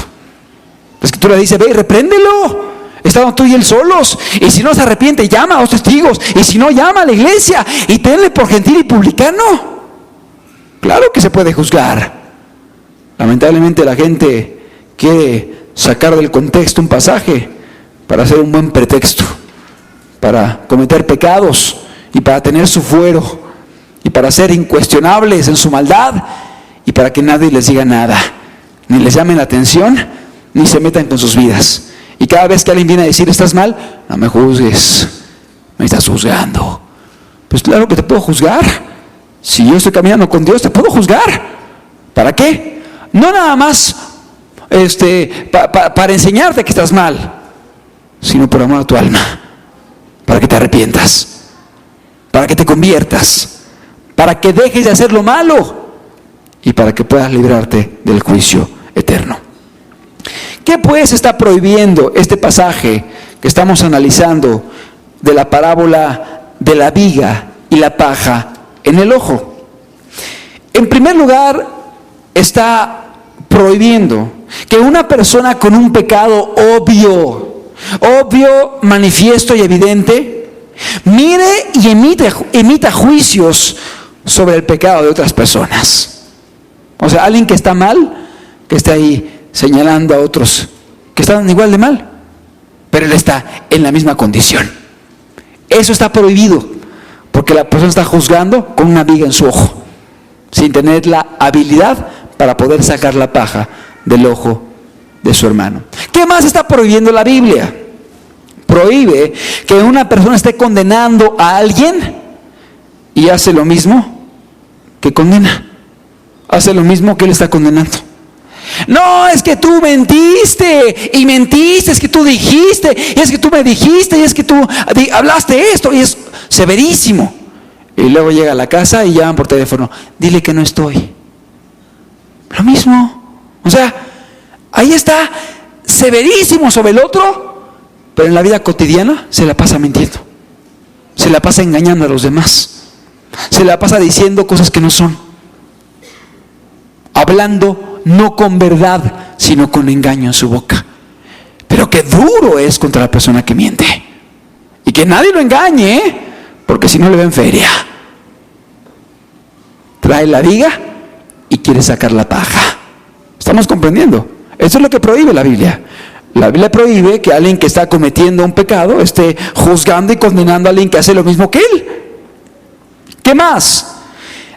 La Escritura dice, ve y repréndelo. Estaban tú y él solos, y si no se arrepiente, llama a los testigos, y si no, llama a la iglesia y tenle por gentil y publicano. Claro que se puede juzgar. Lamentablemente la gente quiere sacar del contexto un pasaje para hacer un buen pretexto, para cometer pecados y para tener su fuero y para ser incuestionables en su maldad, y para que nadie les diga nada, ni les llamen la atención, ni se metan con sus vidas. Y cada vez que alguien viene a decir, estás mal, no me juzgues, me estás juzgando. Pues claro que te puedo juzgar. Si yo estoy caminando con Dios, te puedo juzgar. ¿Para qué? No nada más para enseñarte que estás mal, sino por amor a tu alma, para que te arrepientas, para que te conviertas, para que dejes de hacer lo malo y para que puedas librarte del juicio eterno. ¿Qué pues está prohibiendo este pasaje que estamos analizando de la parábola de la viga y la paja en el ojo. En primer lugar, está prohibiendo que una persona con un pecado obvio, manifiesto y evidente, mire y emita juicios sobre el pecado de otras personas. O sea, alguien que está mal, que está ahí señalando a otros que están igual de mal, pero él está en la misma condición. Eso está prohibido, porque la persona está juzgando con una viga en su ojo, sin tener la habilidad para poder sacar la paja del ojo de su hermano. ¿Qué más está prohibiendo la Biblia? Prohíbe que una persona esté condenando a alguien y hace lo mismo que condena. Hace lo mismo que él está condenando. No, es que tú mentiste, y mentiste, es que tú dijiste, y es que tú me dijiste, y es que tú hablaste esto, y es severísimo. Y luego llega a la casa y llaman por teléfono, dile que no estoy. Lo mismo. O sea, ahí está severísimo sobre el otro, pero en la vida cotidiana se la pasa mintiendo, se la pasa engañando a los demás, se la pasa diciendo cosas que no son, hablando no con verdad, sino con engaño en su boca. Pero qué duro es contra la persona que miente. Y que nadie lo engañe, porque si no le ven feria. Trae la viga y quiere sacar la paja. ¿Estamos comprendiendo? Eso es lo que prohíbe la Biblia. La Biblia prohíbe que alguien que está cometiendo un pecado esté juzgando y condenando a alguien que hace lo mismo que él. ¿Qué más?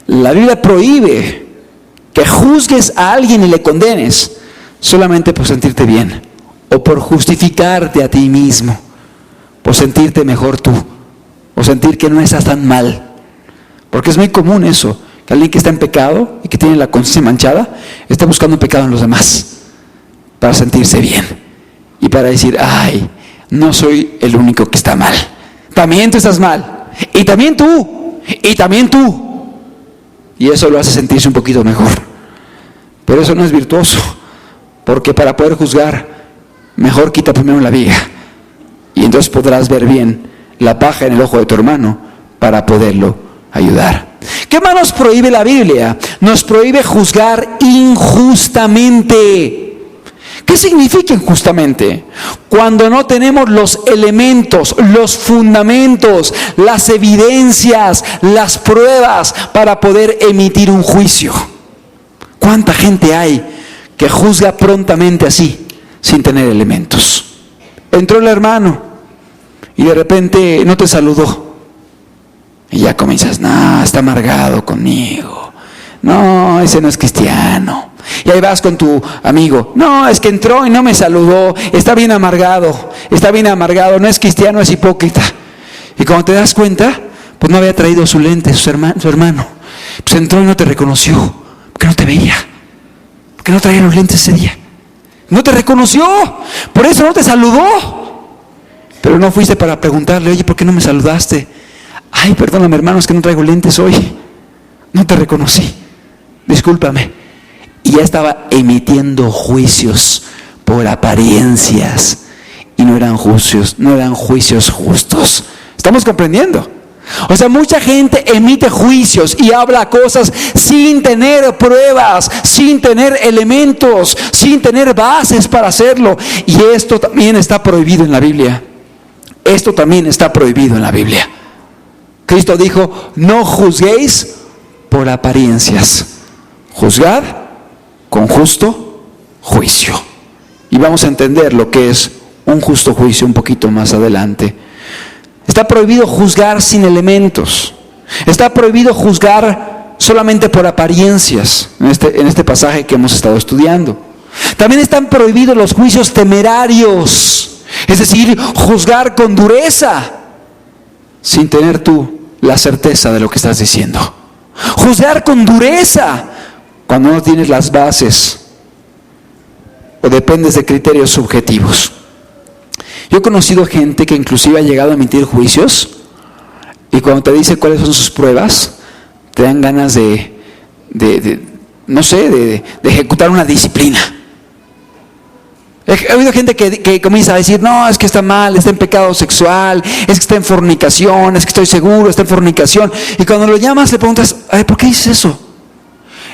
La Biblia prohíbe que juzgues a alguien y le condenes solamente por sentirte bien, o por justificarte a ti mismo, por sentirte mejor tú, o sentir que no estás tan mal. Porque es muy común eso, que alguien que está en pecado y que tiene la conciencia manchada, está buscando un pecado en los demás, para sentirse bien, y para decir, ay, no soy el único que está mal, también tú estás mal, y también tú, y también tú. Y eso lo hace sentirse un poquito mejor. Pero eso no es virtuoso, porque para poder juzgar, mejor quita primero la viga, y entonces podrás ver bien la paja en el ojo de tu hermano para poderlo ayudar. ¿Qué más nos prohíbe la Biblia? Nos prohíbe juzgar injustamente. ¿Qué significa injustamente? Cuando no tenemos los elementos, los fundamentos, las evidencias, las pruebas para poder emitir un juicio. ¿Cuánta gente hay que juzga prontamente así, sin tener elementos? Entró el hermano y de repente no te saludó. Y ya comienzas, no, está amargado conmigo. No, ese no es cristiano. Y ahí vas con tu amigo, no, es que entró y no me saludó, está bien amargado, no es cristiano, es hipócrita. Y cuando te das cuenta, pues no había traído su lente, su hermano. Pues entró y no te reconoció, porque no te veía, porque no traía los lentes ese día. No te reconoció, por eso no te saludó. Pero no fuiste para preguntarle, oye, ¿por qué no me saludaste? Ay, perdóname hermano, es que no traigo lentes hoy, no te reconocí, discúlpame. Y ya estaba emitiendo juicios por apariencias, y no eran juicios justos. ¿Estamos comprendiendo? O sea, mucha gente emite juicios y habla cosas sin tener pruebas, sin tener elementos, sin tener bases para hacerlo. Y esto también está prohibido en la Biblia. Esto también está prohibido en la Biblia. Cristo dijo, no juzguéis por apariencias, juzgad con justo juicio. Y vamos a entender lo que es un justo juicio un poquito más adelante. Está prohibido juzgar sin elementos. Está prohibido juzgar solamente por apariencias, en este pasaje que hemos estado estudiando. También están prohibidos los juicios temerarios, es decir, juzgar con dureza sin tener tú la certeza de lo que estás diciendo. Juzgar con dureza cuando no tienes las bases o dependes de criterios subjetivos. Yo he conocido gente que inclusive ha llegado a emitir juicios y cuando te dice cuáles son sus pruebas, te dan ganas de ejecutar una disciplina. He oído gente que comienza a decir, no, es que está mal, está en pecado sexual, es que está en fornicación, es que estoy seguro, está en fornicación. Y cuando lo llamas le preguntas, ay, ¿por qué dices eso?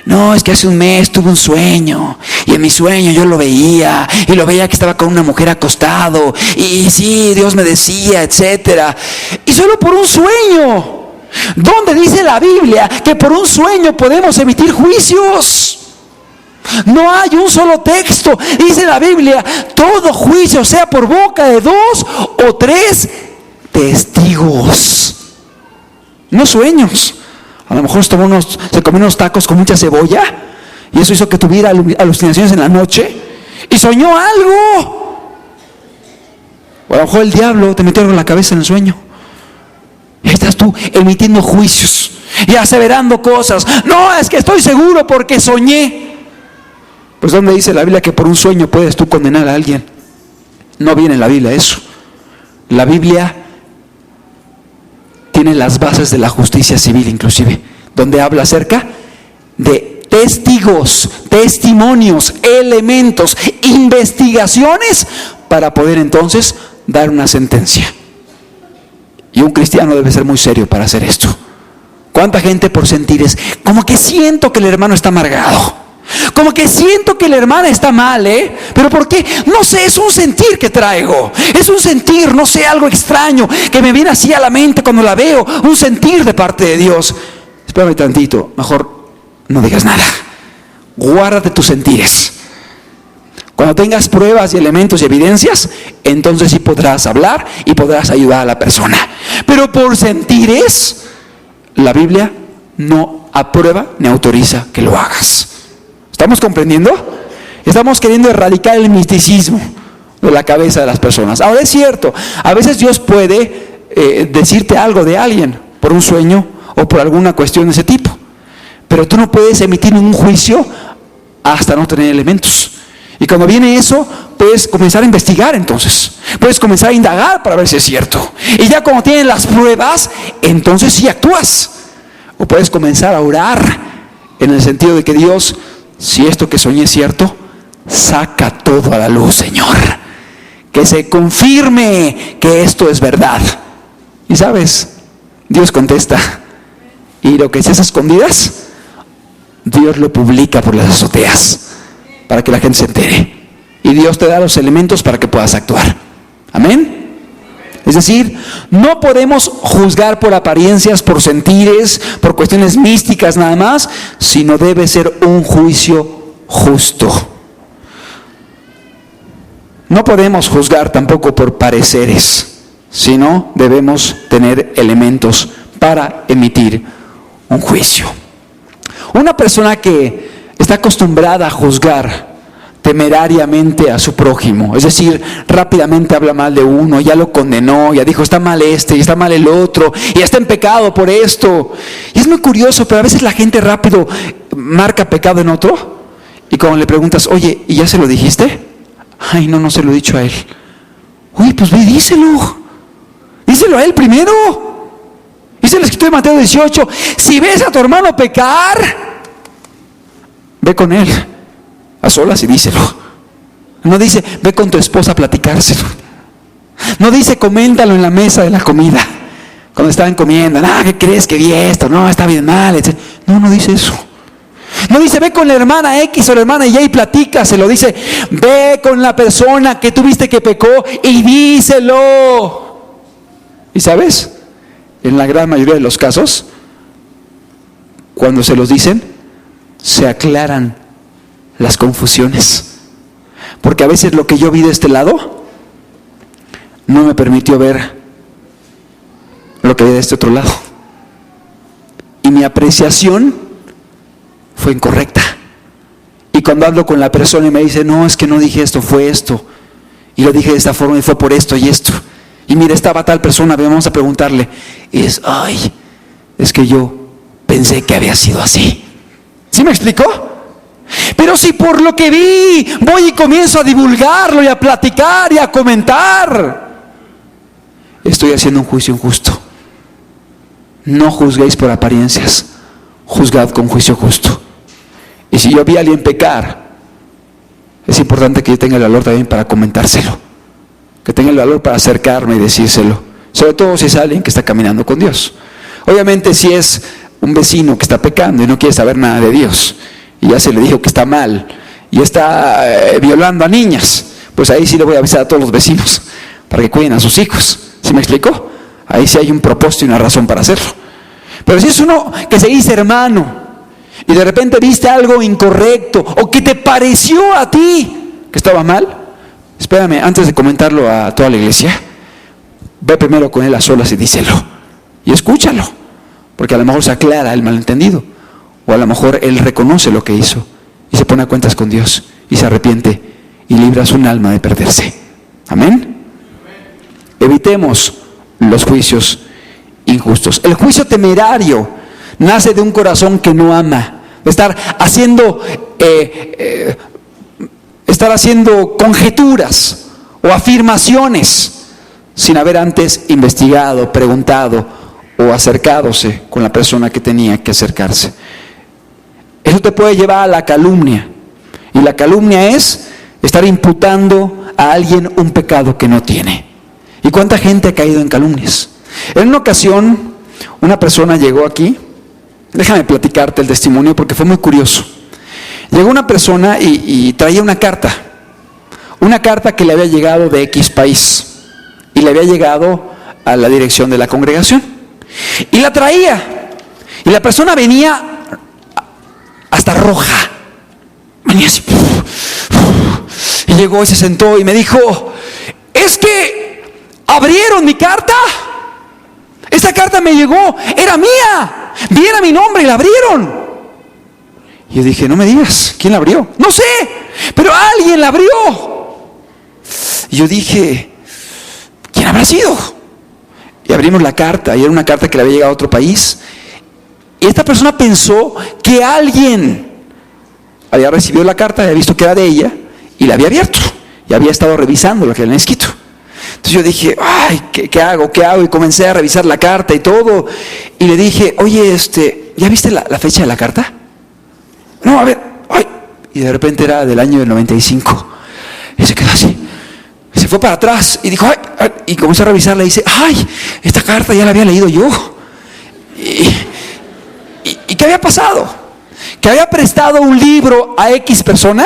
No, es que hace un mes tuve un sueño, y en mi sueño yo lo veía, y lo veía que estaba con una mujer acostado, y sí, Dios me decía, etcétera. Y solo por un sueño. ¿Dónde dice la Biblia que por un sueño podemos emitir juicios? No hay un solo texto. Dice la Biblia, todo juicio sea por boca de 2 o 3 testigos. No sueños. A lo mejor se comió unos tacos con mucha cebolla y eso hizo que tuviera alucinaciones en la noche y soñó algo. O a lo mejor el diablo te metió algo en la cabeza en el sueño. Y ahí estás tú emitiendo juicios y aseverando cosas. No, es que estoy seguro porque soñé. Pues ¿dónde dice la Biblia que por un sueño puedes tú condenar a alguien? No viene en la Biblia eso. La Biblia tiene las bases de la justicia civil inclusive, donde habla acerca de testigos, testimonios, elementos, investigaciones para poder entonces dar una sentencia. Y un cristiano debe ser muy serio para hacer esto. ¿Cuánta gente por sentires? Como que siento que el hermano está amargado. Como que siento que la hermana está mal, ¿Pero por qué? No sé, es un sentir que traigo. Es un sentir, no sé, algo extraño que me viene así a la mente cuando la veo. Un sentir de parte de Dios. Espérame tantito, mejor no digas nada. Guárdate tus sentires. Cuando tengas pruebas y elementos y evidencias, entonces sí podrás hablar y podrás ayudar a la persona. Pero por sentires, la Biblia no aprueba ni autoriza que lo hagas. ¿Estamos comprendiendo? Estamos queriendo erradicar el misticismo de la cabeza de las personas. Ahora es cierto, a veces Dios puede decirte algo de alguien por un sueño o por alguna cuestión de ese tipo. Pero tú no puedes emitir ningún juicio hasta no tener elementos. Y cuando viene eso, puedes comenzar a investigar entonces. Puedes comenzar a indagar para ver si es cierto. Y ya cuando tienes las pruebas, entonces sí actúas. O puedes comenzar a orar en el sentido de que Dios, si esto que soñé es cierto, saca todo a la luz, Señor. Que se confirme que esto es verdad. Y sabes, Dios contesta. Y lo que es escondidas, Dios lo publica por las azoteas para que la gente se entere. Y Dios te da los elementos para que puedas actuar. Amén. Es decir, no podemos juzgar por apariencias, por sentires, por cuestiones místicas nada más, sino debe ser un juicio justo. No podemos juzgar tampoco por pareceres, sino debemos tener elementos para emitir un juicio. Una persona que está acostumbrada a juzgar temerariamente a su prójimo, es decir, rápidamente habla mal de uno, ya lo condenó, ya dijo está mal este y está mal el otro y está en pecado por esto. Y es muy curioso, pero a veces la gente rápido marca pecado en otro y cuando le preguntas, oye, ¿y ya se lo dijiste? Ay, no se lo he dicho a él. Uy, pues ve, díselo a él primero. Dice el escrito de Mateo 18, si ves a tu hermano pecar, ve con él a solas y díselo. No dice, ve con tu esposa a platicárselo. No dice, coméntalo en la mesa de la comida, cuando estaban comiendo. ¿Qué crees que vi esto? No, está bien mal, etc. No dice eso. No dice, ve con la hermana X o la hermana Y y platícaselo. Dice, ve con la persona que tú viste que pecó y díselo. ¿Y sabes? En la gran mayoría de los casos, cuando se los dicen, se aclaran las confusiones. Porque a veces lo que yo vi de este lado no me permitió ver lo que vi de este otro lado. Y mi apreciación fue incorrecta. Y cuando hablo con la persona y me dice, no, es que no dije esto, fue esto. Y lo dije de esta forma y fue por esto y esto. Y mira, estaba tal persona, vamos a preguntarle. Y es que yo pensé que había sido así. ¿Sí me explicó? Pero si por lo que vi voy y comienzo a divulgarlo y a platicar y a comentar, estoy haciendo un juicio injusto. No juzguéis por apariencias, juzgad con juicio justo. Y si yo vi a alguien pecar, es importante que yo tenga el valor también para comentárselo, que tenga el valor para acercarme y decírselo, sobre todo si es alguien que está caminando con Dios. Obviamente si es un vecino que está pecando y no quiere saber nada de Dios, y ya se le dijo que está mal, y está violando a niñas, pues ahí sí le voy a avisar a todos los vecinos, para que cuiden a sus hijos. ¿Sí me explico? Ahí sí hay un propósito y una razón para hacerlo. Pero si es uno que se dice hermano, y de repente viste algo incorrecto, o que te pareció a ti que estaba mal, espérame, antes de comentarlo a toda la iglesia, ve primero con él a solas y díselo, y escúchalo, porque a lo mejor se aclara el malentendido, o a lo mejor él reconoce lo que hizo, y se pone a cuentas con Dios, y se arrepiente, y libras un alma de perderse. Amén. Evitemos los juicios injustos. El juicio temerario nace de un corazón que no ama, de estar haciendo conjeturas o afirmaciones sin haber antes investigado, preguntado o acercadose con la persona que tenía que acercarse. Eso te puede llevar a la calumnia, y la calumnia es estar imputando a alguien un pecado que no tiene. ¿Y cuánta gente ha caído en calumnias? En una ocasión, una persona llegó aquí. Déjame platicarte el testimonio porque fue muy curioso. Llegó una persona y traía una carta que le había llegado de X país, y le había llegado a la dirección de la congregación, y la traía, y la persona venía hasta roja, venía así, y llegó y se sentó y me dijo: es que abrieron mi carta. Esta carta me llegó, era mía, viera mi nombre y la abrieron. Y yo dije: no me digas, ¿quién la abrió? No sé, pero alguien la abrió. Y yo dije: ¿quién habrá sido? Y abrimos la carta, y era una carta que le había llegado a otro país. Y esta persona pensó que alguien había recibido la carta, había visto que era de ella, y la había abierto, y había estado revisando lo que le habían escrito. Entonces yo dije: ay, ¿qué hago? Y comencé a revisar la carta y todo, y le dije: oye, ¿ya viste la fecha de la carta? No, a ver, ay. Y de repente era del año del 95, y se quedó así, se fue para atrás, y dijo: ay, y comenzó a revisarla, y dice: ay, esta carta ya la había leído yo. ¿Y qué había pasado? Que había prestado un libro a X persona,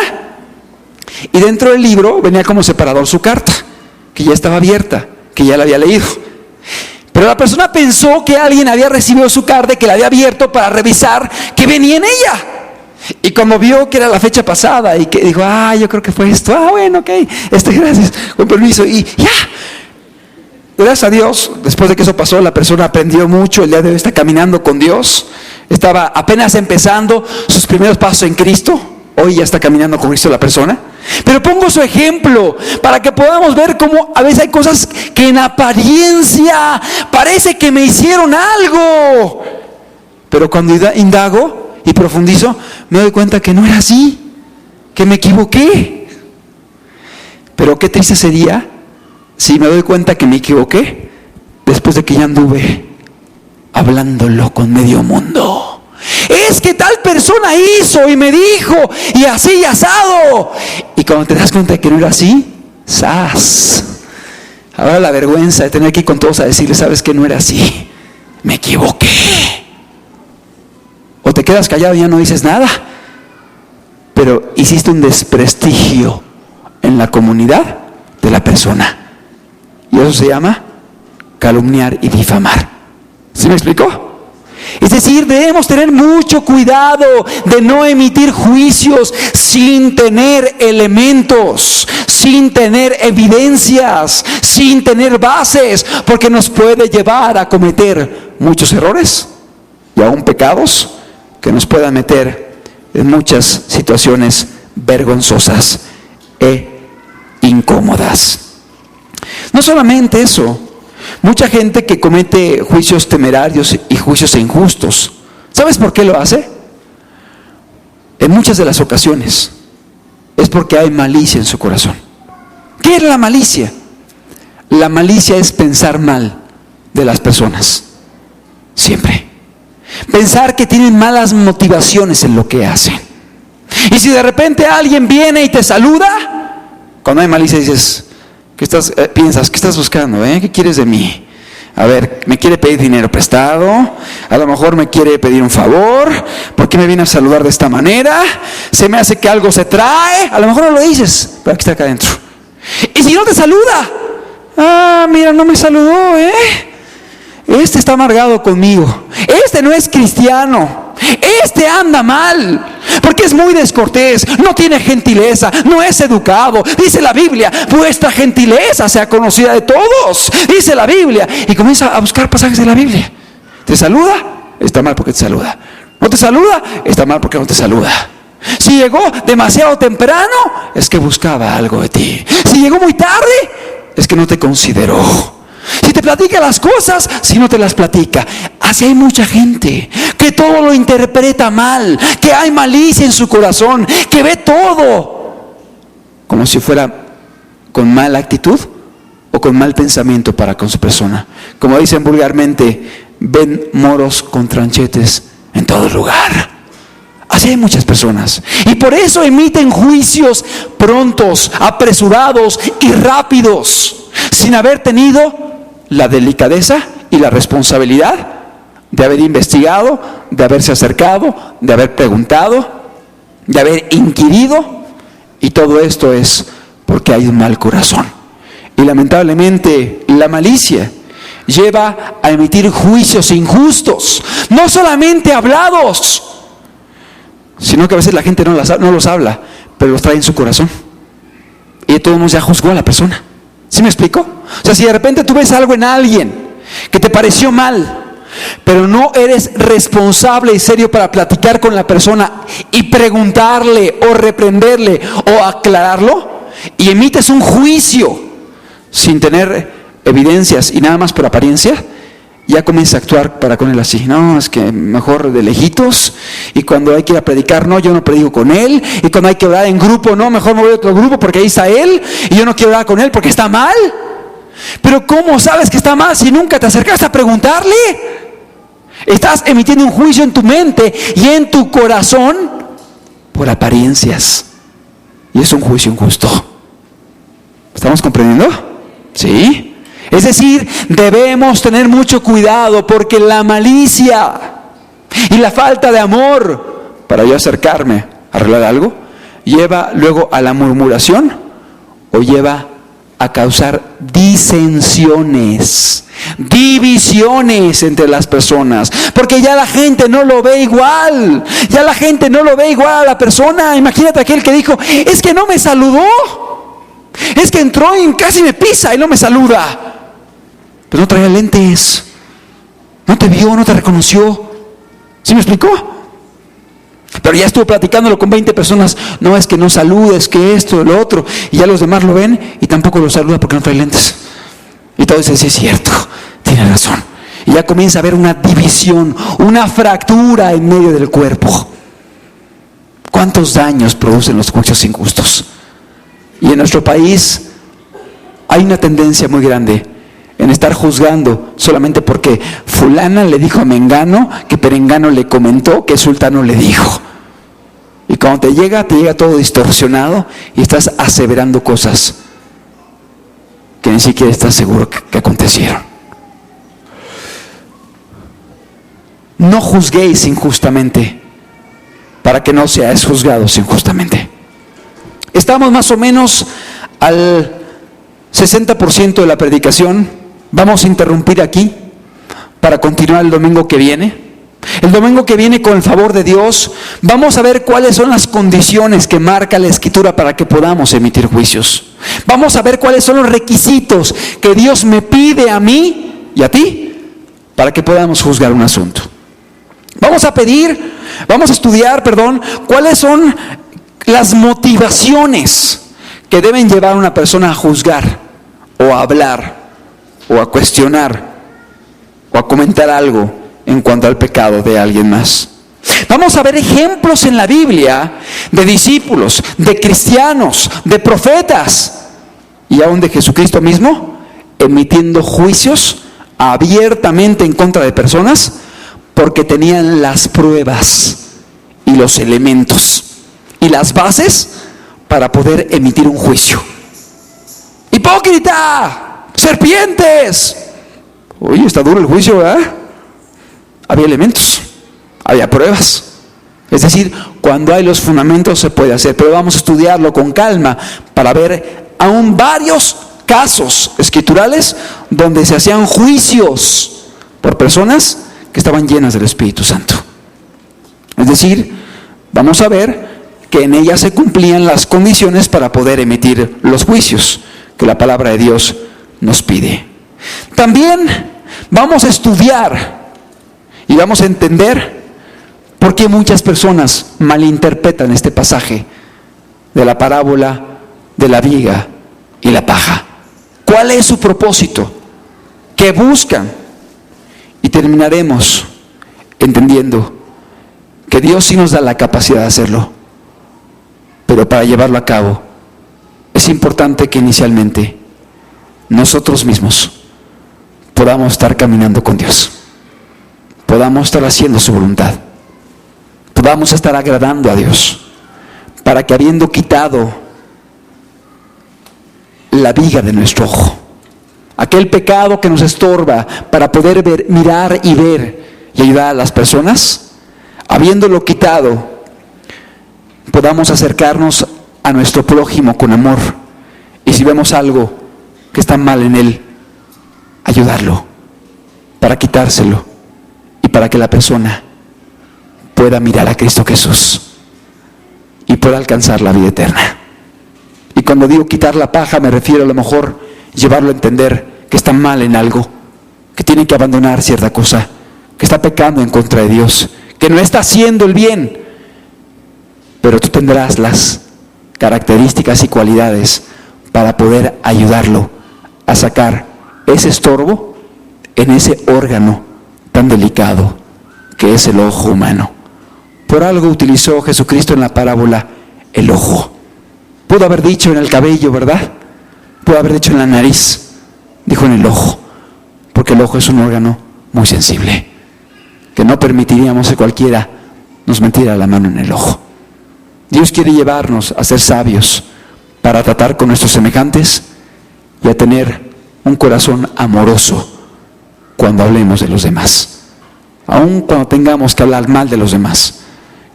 y dentro del libro venía como separador su carta, que ya estaba abierta, que ya la había leído. Pero la persona pensó que alguien había recibido su carta y que la había abierto para revisar qué venía en ella. Y cuando vio que era la fecha pasada y que dijo: yo creo que fue esto. Bueno, ok, gracias, con permiso. Y ya, gracias a Dios, después de que eso pasó, la persona aprendió mucho. El día de hoy está caminando con Dios. Estaba apenas empezando sus primeros pasos en Cristo. Hoy ya está caminando con Cristo la persona. Pero pongo su ejemplo para que podamos ver cómo a veces hay cosas que en apariencia parece que me hicieron algo, pero cuando indago y profundizo, me doy cuenta que no era así, que me equivoqué. Pero qué triste sería si me doy cuenta que me equivoqué después de que ya anduve hablándolo con medio mundo. Es que tal persona hizo y me dijo, y así y asado. Y cuando te das cuenta de que no era así, ¡zas! Ahora la vergüenza de tener que ir con todos a decirle: sabes que no era así, me equivoqué. O te quedas callado y ya no dices nada, pero hiciste un desprestigio en la comunidad de la persona, y eso se llama calumniar y difamar. ¿Sí me explicó? Es decir, debemos tener mucho cuidado de no emitir juicios sin tener elementos, sin tener evidencias, sin tener bases, porque nos puede llevar a cometer muchos errores y aún pecados que nos puedan meter en muchas situaciones vergonzosas e incómodas. No solamente eso, mucha gente que comete juicios temerarios y juicios injustos, ¿sabes por qué lo hace? En muchas de las ocasiones es porque hay malicia en su corazón. ¿Qué es la malicia? La malicia es pensar mal de las personas, siempre. Pensar que tienen malas motivaciones en lo que hacen. Y si de repente alguien viene y te saluda, cuando hay malicia dices, piensas, ¿qué estás buscando? ¿Qué quieres de mí? A ver, me quiere pedir dinero prestado, a lo mejor me quiere pedir un favor, ¿por qué me viene a saludar de esta manera? Se me hace que algo se trae, a lo mejor no lo dices, pero aquí está acá adentro. Y si no te saluda, mira, no me saludó, este está amargado conmigo, este no es cristiano, este anda mal, porque es muy descortés, no tiene gentileza, no es educado. Dice la Biblia, vuestra gentileza sea conocida de todos, dice la Biblia. Y comienza a buscar pasajes de la Biblia. ¿Te saluda? Está mal porque te saluda. ¿No te saluda? Está mal porque no te saluda. Si llegó demasiado temprano, es que buscaba algo de ti. Si llegó muy tarde, es que no te consideró. Si te platica las cosas, si no te las platica. Así hay mucha gente que todo lo interpreta mal, que hay malicia en su corazón, que ve todo como si fuera con mala actitud o con mal pensamiento para con su persona. Como dicen vulgarmente, ven moros con tranchetes en todo lugar. Así hay muchas personas. Y por eso emiten juicios prontos, apresurados y rápidos, sin haber tenido la delicadeza y la responsabilidad de haber investigado, de haberse acercado, de haber preguntado, de haber inquirido. Y todo esto es porque hay un mal corazón. Y lamentablemente la malicia lleva a emitir juicios injustos, no solamente hablados, sino que a veces la gente no los habla, pero los trae en su corazón. Y de todos modos ya juzgó a la persona. ¿Sí me explico? O sea, si de repente tú ves algo en alguien que te pareció mal, pero no eres responsable y serio para platicar con la persona y preguntarle o reprenderle o aclararlo, y emites un juicio sin tener evidencias y nada más por apariencia, ya comienza a actuar para con él así. No, es que mejor de lejitos. Y cuando hay que ir a predicar, no, yo no predico con él. Y cuando hay que orar en grupo, no, mejor me voy a otro grupo porque ahí está él. Y yo no quiero orar con él porque está mal. Pero ¿cómo sabes que está mal si nunca te acercaste a preguntarle? Estás emitiendo un juicio en tu mente y en tu corazón por apariencias. Y es un juicio injusto. ¿Estamos comprendiendo? ¿Sí? Es decir, debemos tener mucho cuidado porque la malicia y la falta de amor para yo acercarme a arreglar algo lleva luego a la murmuración o lleva a causar disensiones, divisiones entre las personas, porque ya la gente no lo ve igual, ya la gente no lo ve igual a la persona. Imagínate aquel que dijo, es que no me saludó, es que entró y casi me pisa y no me saluda. Pero no traía lentes, no te vio, no te reconoció. ¿Sí me explicó? Pero ya estuvo platicándolo con 20 personas. No, es que no saludes, que esto, lo otro. Y ya los demás lo ven y tampoco lo saluda porque no trae lentes. Y todo dice, sí es cierto, tiene razón. Y ya comienza a haber una división, una fractura en medio del cuerpo. ¿Cuántos daños producen los juicios injustos? Y en nuestro país hay una tendencia muy grande en estar juzgando solamente porque fulana le dijo a mengano, que perengano le comentó, que sultano le dijo. Y cuando te llega todo distorsionado y estás aseverando cosas que ni siquiera estás seguro que acontecieron. No juzguéis injustamente para que no seáis juzgados injustamente. Estamos más o menos al 60% de la predicación. Vamos a interrumpir aquí para continuar el domingo que viene. El domingo que viene, con el favor de Dios, vamos a ver cuáles son las condiciones que marca la Escritura para que podamos emitir juicios. Vamos a ver cuáles son los requisitos que Dios me pide a mí y a ti para que podamos juzgar un asunto. Vamos a estudiar, cuáles son las motivaciones que deben llevar a una persona a juzgar o a hablar o a cuestionar o a comentar algo en cuanto al pecado de alguien más. Vamos a ver ejemplos en la Biblia de discípulos, de cristianos, de profetas y aún de Jesucristo mismo emitiendo juicios abiertamente en contra de personas porque tenían las pruebas y los elementos y las bases para poder emitir un juicio. ¡Hipócrita! ¡Serpientes! Oye, está duro el juicio, ¿verdad? Había elementos, había pruebas. Es decir, cuando hay los fundamentos se puede hacer, pero vamos a estudiarlo con calma para ver aún varios casos escriturales donde se hacían juicios por personas que estaban llenas del Espíritu Santo. Es decir, vamos a ver que en ellas se cumplían las condiciones para poder emitir los juicios que la palabra de Dios nos pide. También vamos a estudiar y vamos a entender por qué muchas personas malinterpretan este pasaje de la parábola de la viga y la paja. ¿Cuál es su propósito? ¿Qué buscan? Y terminaremos entendiendo que Dios sí nos da la capacidad de hacerlo, pero para llevarlo a cabo es importante que inicialmente nosotros mismos podamos estar caminando con Dios, podamos estar haciendo su voluntad, podamos estar agradando a Dios, para que habiendo quitado la viga de nuestro ojo, aquel pecado que nos estorba para poder ver, mirar y ver y ayudar a las personas, habiéndolo quitado, podamos acercarnos a nuestro prójimo con amor, y si vemos algo que está mal en él, ayudarlo para quitárselo y para que la persona pueda mirar a Cristo Jesús y pueda alcanzar la vida eterna. Y cuando digo quitar la paja, me refiero a lo mejor llevarlo a entender que está mal en algo, que tiene que abandonar cierta cosa, que está pecando en contra de Dios, que no está haciendo el bien, pero tú tendrás las características y cualidades para poder ayudarlo a sacar ese estorbo en ese órgano tan delicado que es el ojo humano. Por algo utilizó Jesucristo en la parábola el ojo. Pudo haber dicho en el cabello, ¿verdad? Pudo haber dicho en la nariz. Dijo en el ojo, porque el ojo es un órgano muy sensible, que no permitiríamos que cualquiera nos metiera la mano en el ojo. Dios quiere llevarnos a ser sabios para tratar con nuestros semejantes y a tener un corazón amoroso cuando hablemos de los demás. Aun cuando tengamos que hablar mal de los demás,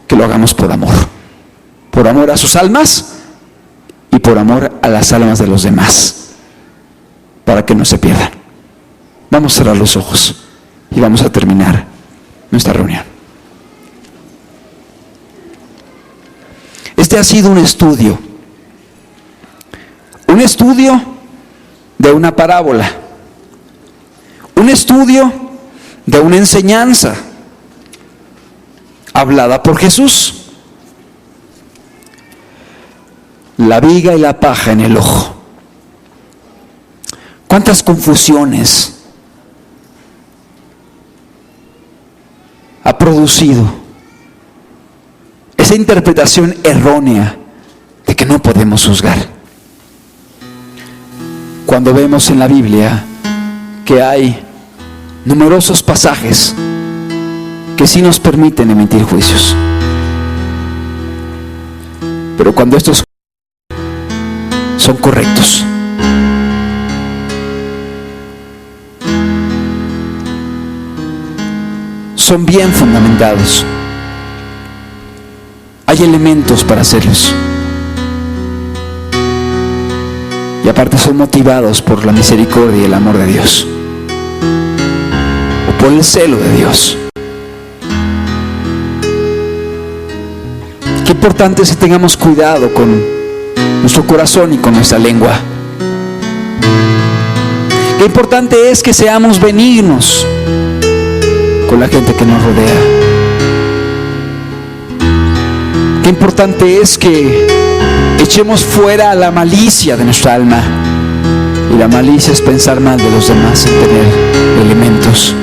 que lo hagamos por amor a sus almas y por amor a las almas de los demás, para que no se pierdan. Vamos a cerrar los ojos y vamos a terminar nuestra reunión. Este ha sido un estudio de una parábola, un estudio de una enseñanza hablada por Jesús. La viga y la paja en el ojo. ¿Cuántas confusiones ha producido esa interpretación errónea de que no podemos juzgar? Cuando vemos en la Biblia que hay numerosos pasajes que sí nos permiten emitir juicios, pero cuando estos son correctos, son bien fundamentados, hay elementos para hacerlos, y aparte son motivados por la misericordia y el amor de Dios, o por el celo de Dios. Qué importante es que tengamos cuidado con nuestro corazón y con nuestra lengua. Qué importante es que seamos benignos con la gente que nos rodea. Qué importante es que echemos fuera la malicia de nuestra alma. Y la malicia es pensar mal de los demás sin tener elementos.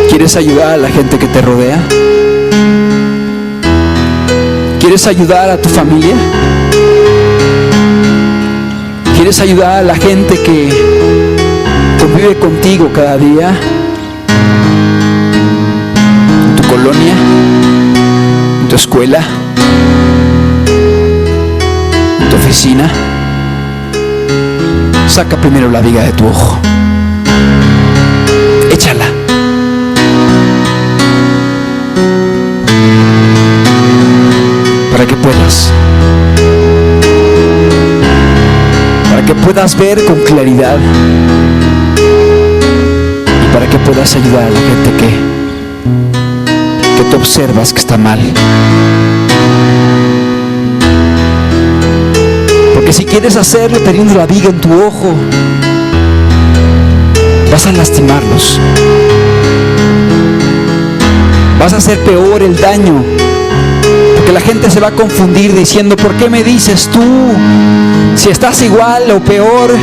¿Quieres ayudar a la gente que te rodea? ¿Quieres ayudar a tu familia? ¿Quieres ayudar a la gente que convive contigo cada día, en tu colonia, en tu escuela, en tu oficina. Saca primero la viga de tu ojo, échala. Para que puedas ver con claridad y para que puedas ayudar a la gente que tú observas que está mal. Porque si quieres hacerlo teniendo la viga en tu ojo, vas a lastimarlos, vas a hacer peor el daño. Porque la gente se va a confundir diciendo: ¿por qué me dices tú si estás igual o peor?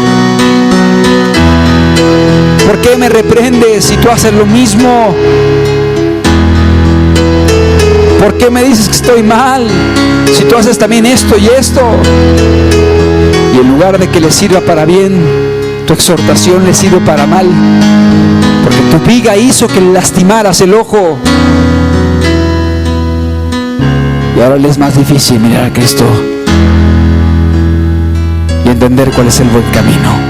¿Por qué me reprendes si tú haces lo mismo? ¿Por qué me dices que estoy mal si tú haces también esto y esto? Y en lugar de que le sirva para bien, tu exhortación le sirve para mal, porque tu viga hizo que le lastimaras el ojo. Y ahora le es más difícil mirar a Cristo y entender cuál es el buen camino.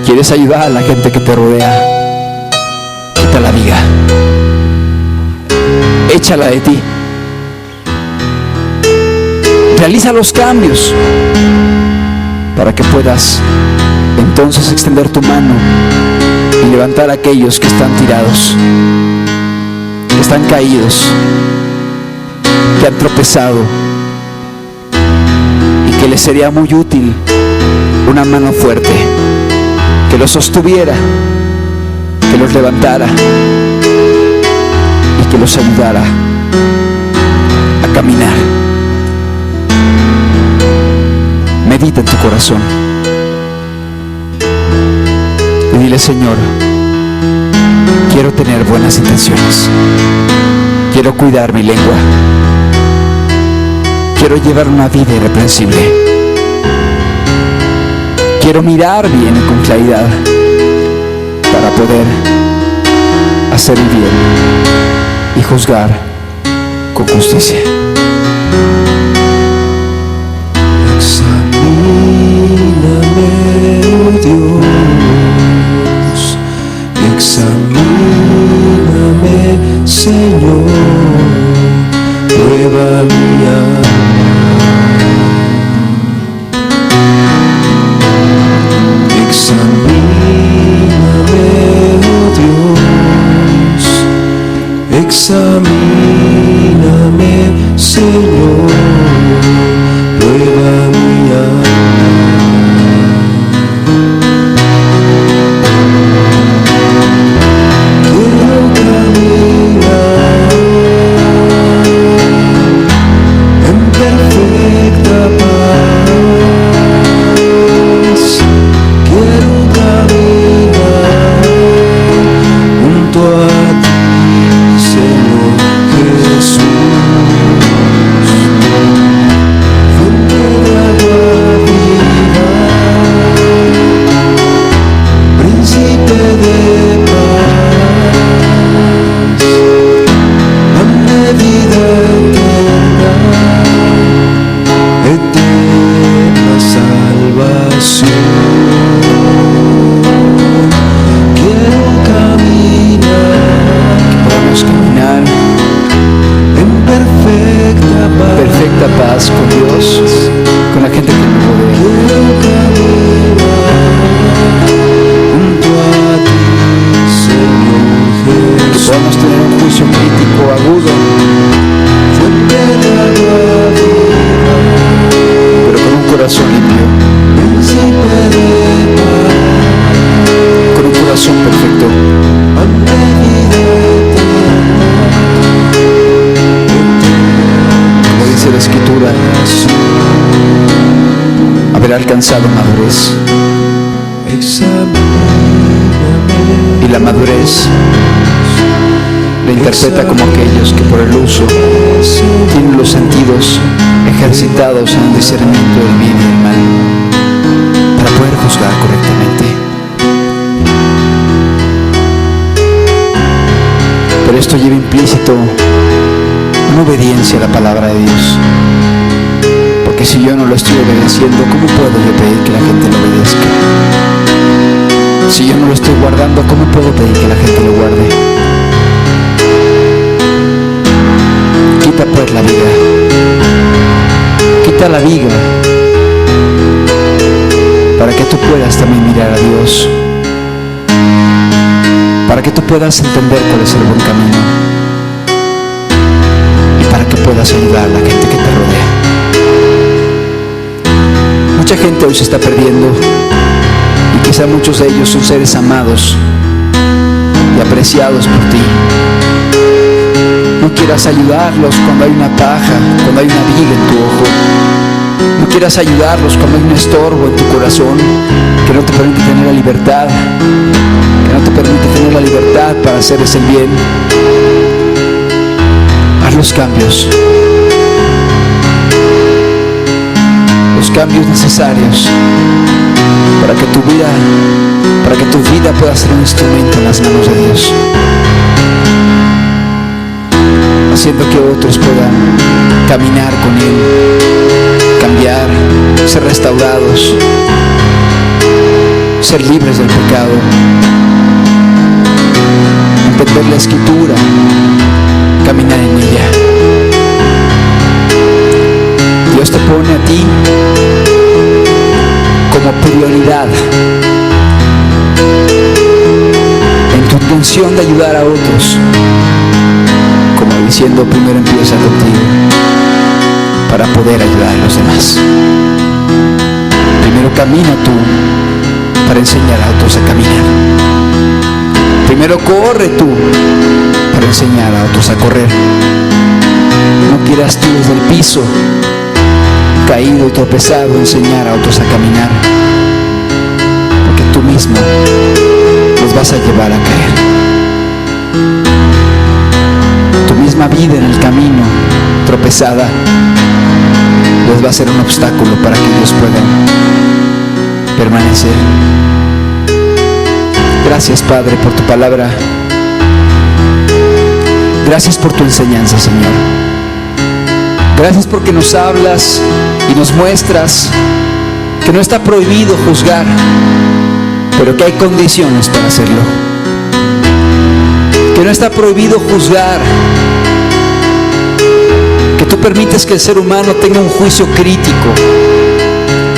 ¿Quieres ayudar a la gente que te rodea? Quita la viga, échala de ti, realiza los cambios para que puedas entonces extender tu mano y levantar a aquellos que están tirados, que están caídos, que han tropezado, y que les sería muy útil una mano fuerte que los sostuviera, que los levantara y que los ayudara a caminar. Medita en tu corazón y dile: Señor, quiero tener buenas intenciones, quiero cuidar mi lengua, quiero llevar una vida irreprensible, quiero mirar bien y con claridad para poder hacer el bien y juzgar con justicia. Examíname, oh Dios, examíname, Señor, prueba mi alma. Examíname, oh Dios, examíname, Señor, prueba mi alma. Perfecta paz con Dios, con la gente que nos rodea. Que podamos tener un juicio crítico agudo, pero con un corazón limpio, con un corazón perfecto. Dice la Escritura, haber alcanzado madurez, y la madurez la interpreta como aquellos que por el uso tienen los sentidos ejercitados en el discernimiento del bien y del mal, para poder juzgar correctamente. Pero esto lleva implícito una obediencia a la palabra de Dios. Porque si yo no lo estoy obedeciendo, ¿cómo puedo yo pedir que la gente lo obedezca? Si yo no lo estoy guardando, ¿cómo puedo pedir que la gente lo guarde? Quita pues la viga. Quita la viga para que tú puedas también mirar a Dios, para que tú puedas entender cuál es el buen camino y para que puedas ayudar a la gente que te rodea. Mucha gente hoy se está perdiendo y quizá muchos de ellos son seres amados y apreciados por ti. No quieras ayudarlos cuando hay una paja, cuando hay una viga en tu ojo. No quieras ayudarlos cuando hay un estorbo en tu corazón que no te permite tener la libertad, que no te permite tener la libertad para hacerles el bien. Haz los cambios necesarios para que tu vida pueda ser un instrumento en las manos de Dios, haciendo que otros puedan caminar con Él, cambiar, ser restaurados, ser libres del pecado, entender la Escritura, caminar en ella. Dios te pone a ti como prioridad en tu intención de ayudar a otros, como diciendo, primero empieza contigo para poder ayudar a los demás. Primero camina tú para enseñar a otros a caminar. Primero corre tú para enseñar a otros a correr. No quieras tú desde el piso, caído y tropezado, enseñar a otros a caminar, porque tú mismo los vas a llevar a caer. Tu misma vida en el camino tropezada les va a ser un obstáculo para que ellos puedan permanecer. Gracias, Padre, por tu palabra. Gracias por tu enseñanza, Señor. Gracias porque nos hablas y nos muestras que no está prohibido juzgar, pero que hay condiciones para hacerlo. Que no está prohibido juzgar, que tú permites que el ser humano tenga un juicio crítico,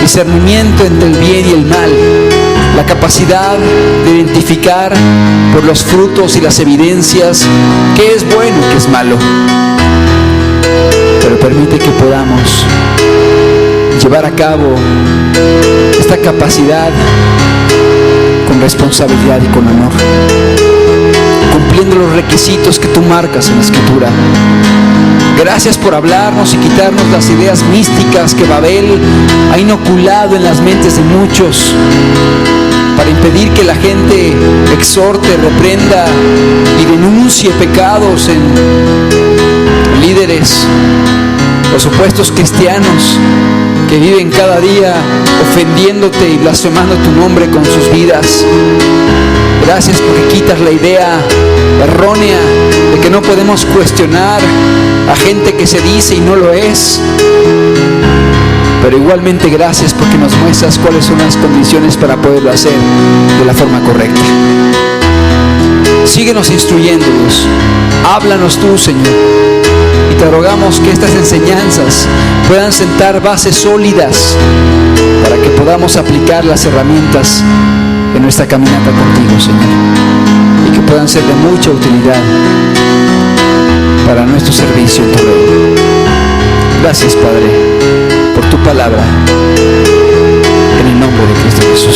discernimiento entre el bien y el mal, la capacidad de identificar por los frutos y las evidencias qué es bueno y qué es malo. Pero permite que podamos llevar a cabo esta capacidad con responsabilidad y con amor, cumpliendo los requisitos que tú marcas en la Escritura. Gracias por hablarnos y quitarnos las ideas místicas que Babel ha inoculado en las mentes de muchos, para impedir que la gente exhorte, reprenda y denuncie pecados en líderes o supuestos cristianos que viven cada día ofendiéndote y blasfemando tu nombre con sus vidas. Gracias porque quitas la idea errónea de que no podemos cuestionar a gente que se dice y no lo es. Pero igualmente gracias porque nos muestras cuáles son las condiciones para poderlo hacer de la forma correcta. Síguenos instruyendo, Dios. Háblanos tú, Señor. Y te rogamos que estas enseñanzas puedan sentar bases sólidas para que podamos aplicar las herramientas en nuestra caminata contigo, Señor. Y que puedan ser de mucha utilidad para nuestro servicio en tu reino. Gracias, Padre, por tu palabra, en el nombre de Cristo Jesús.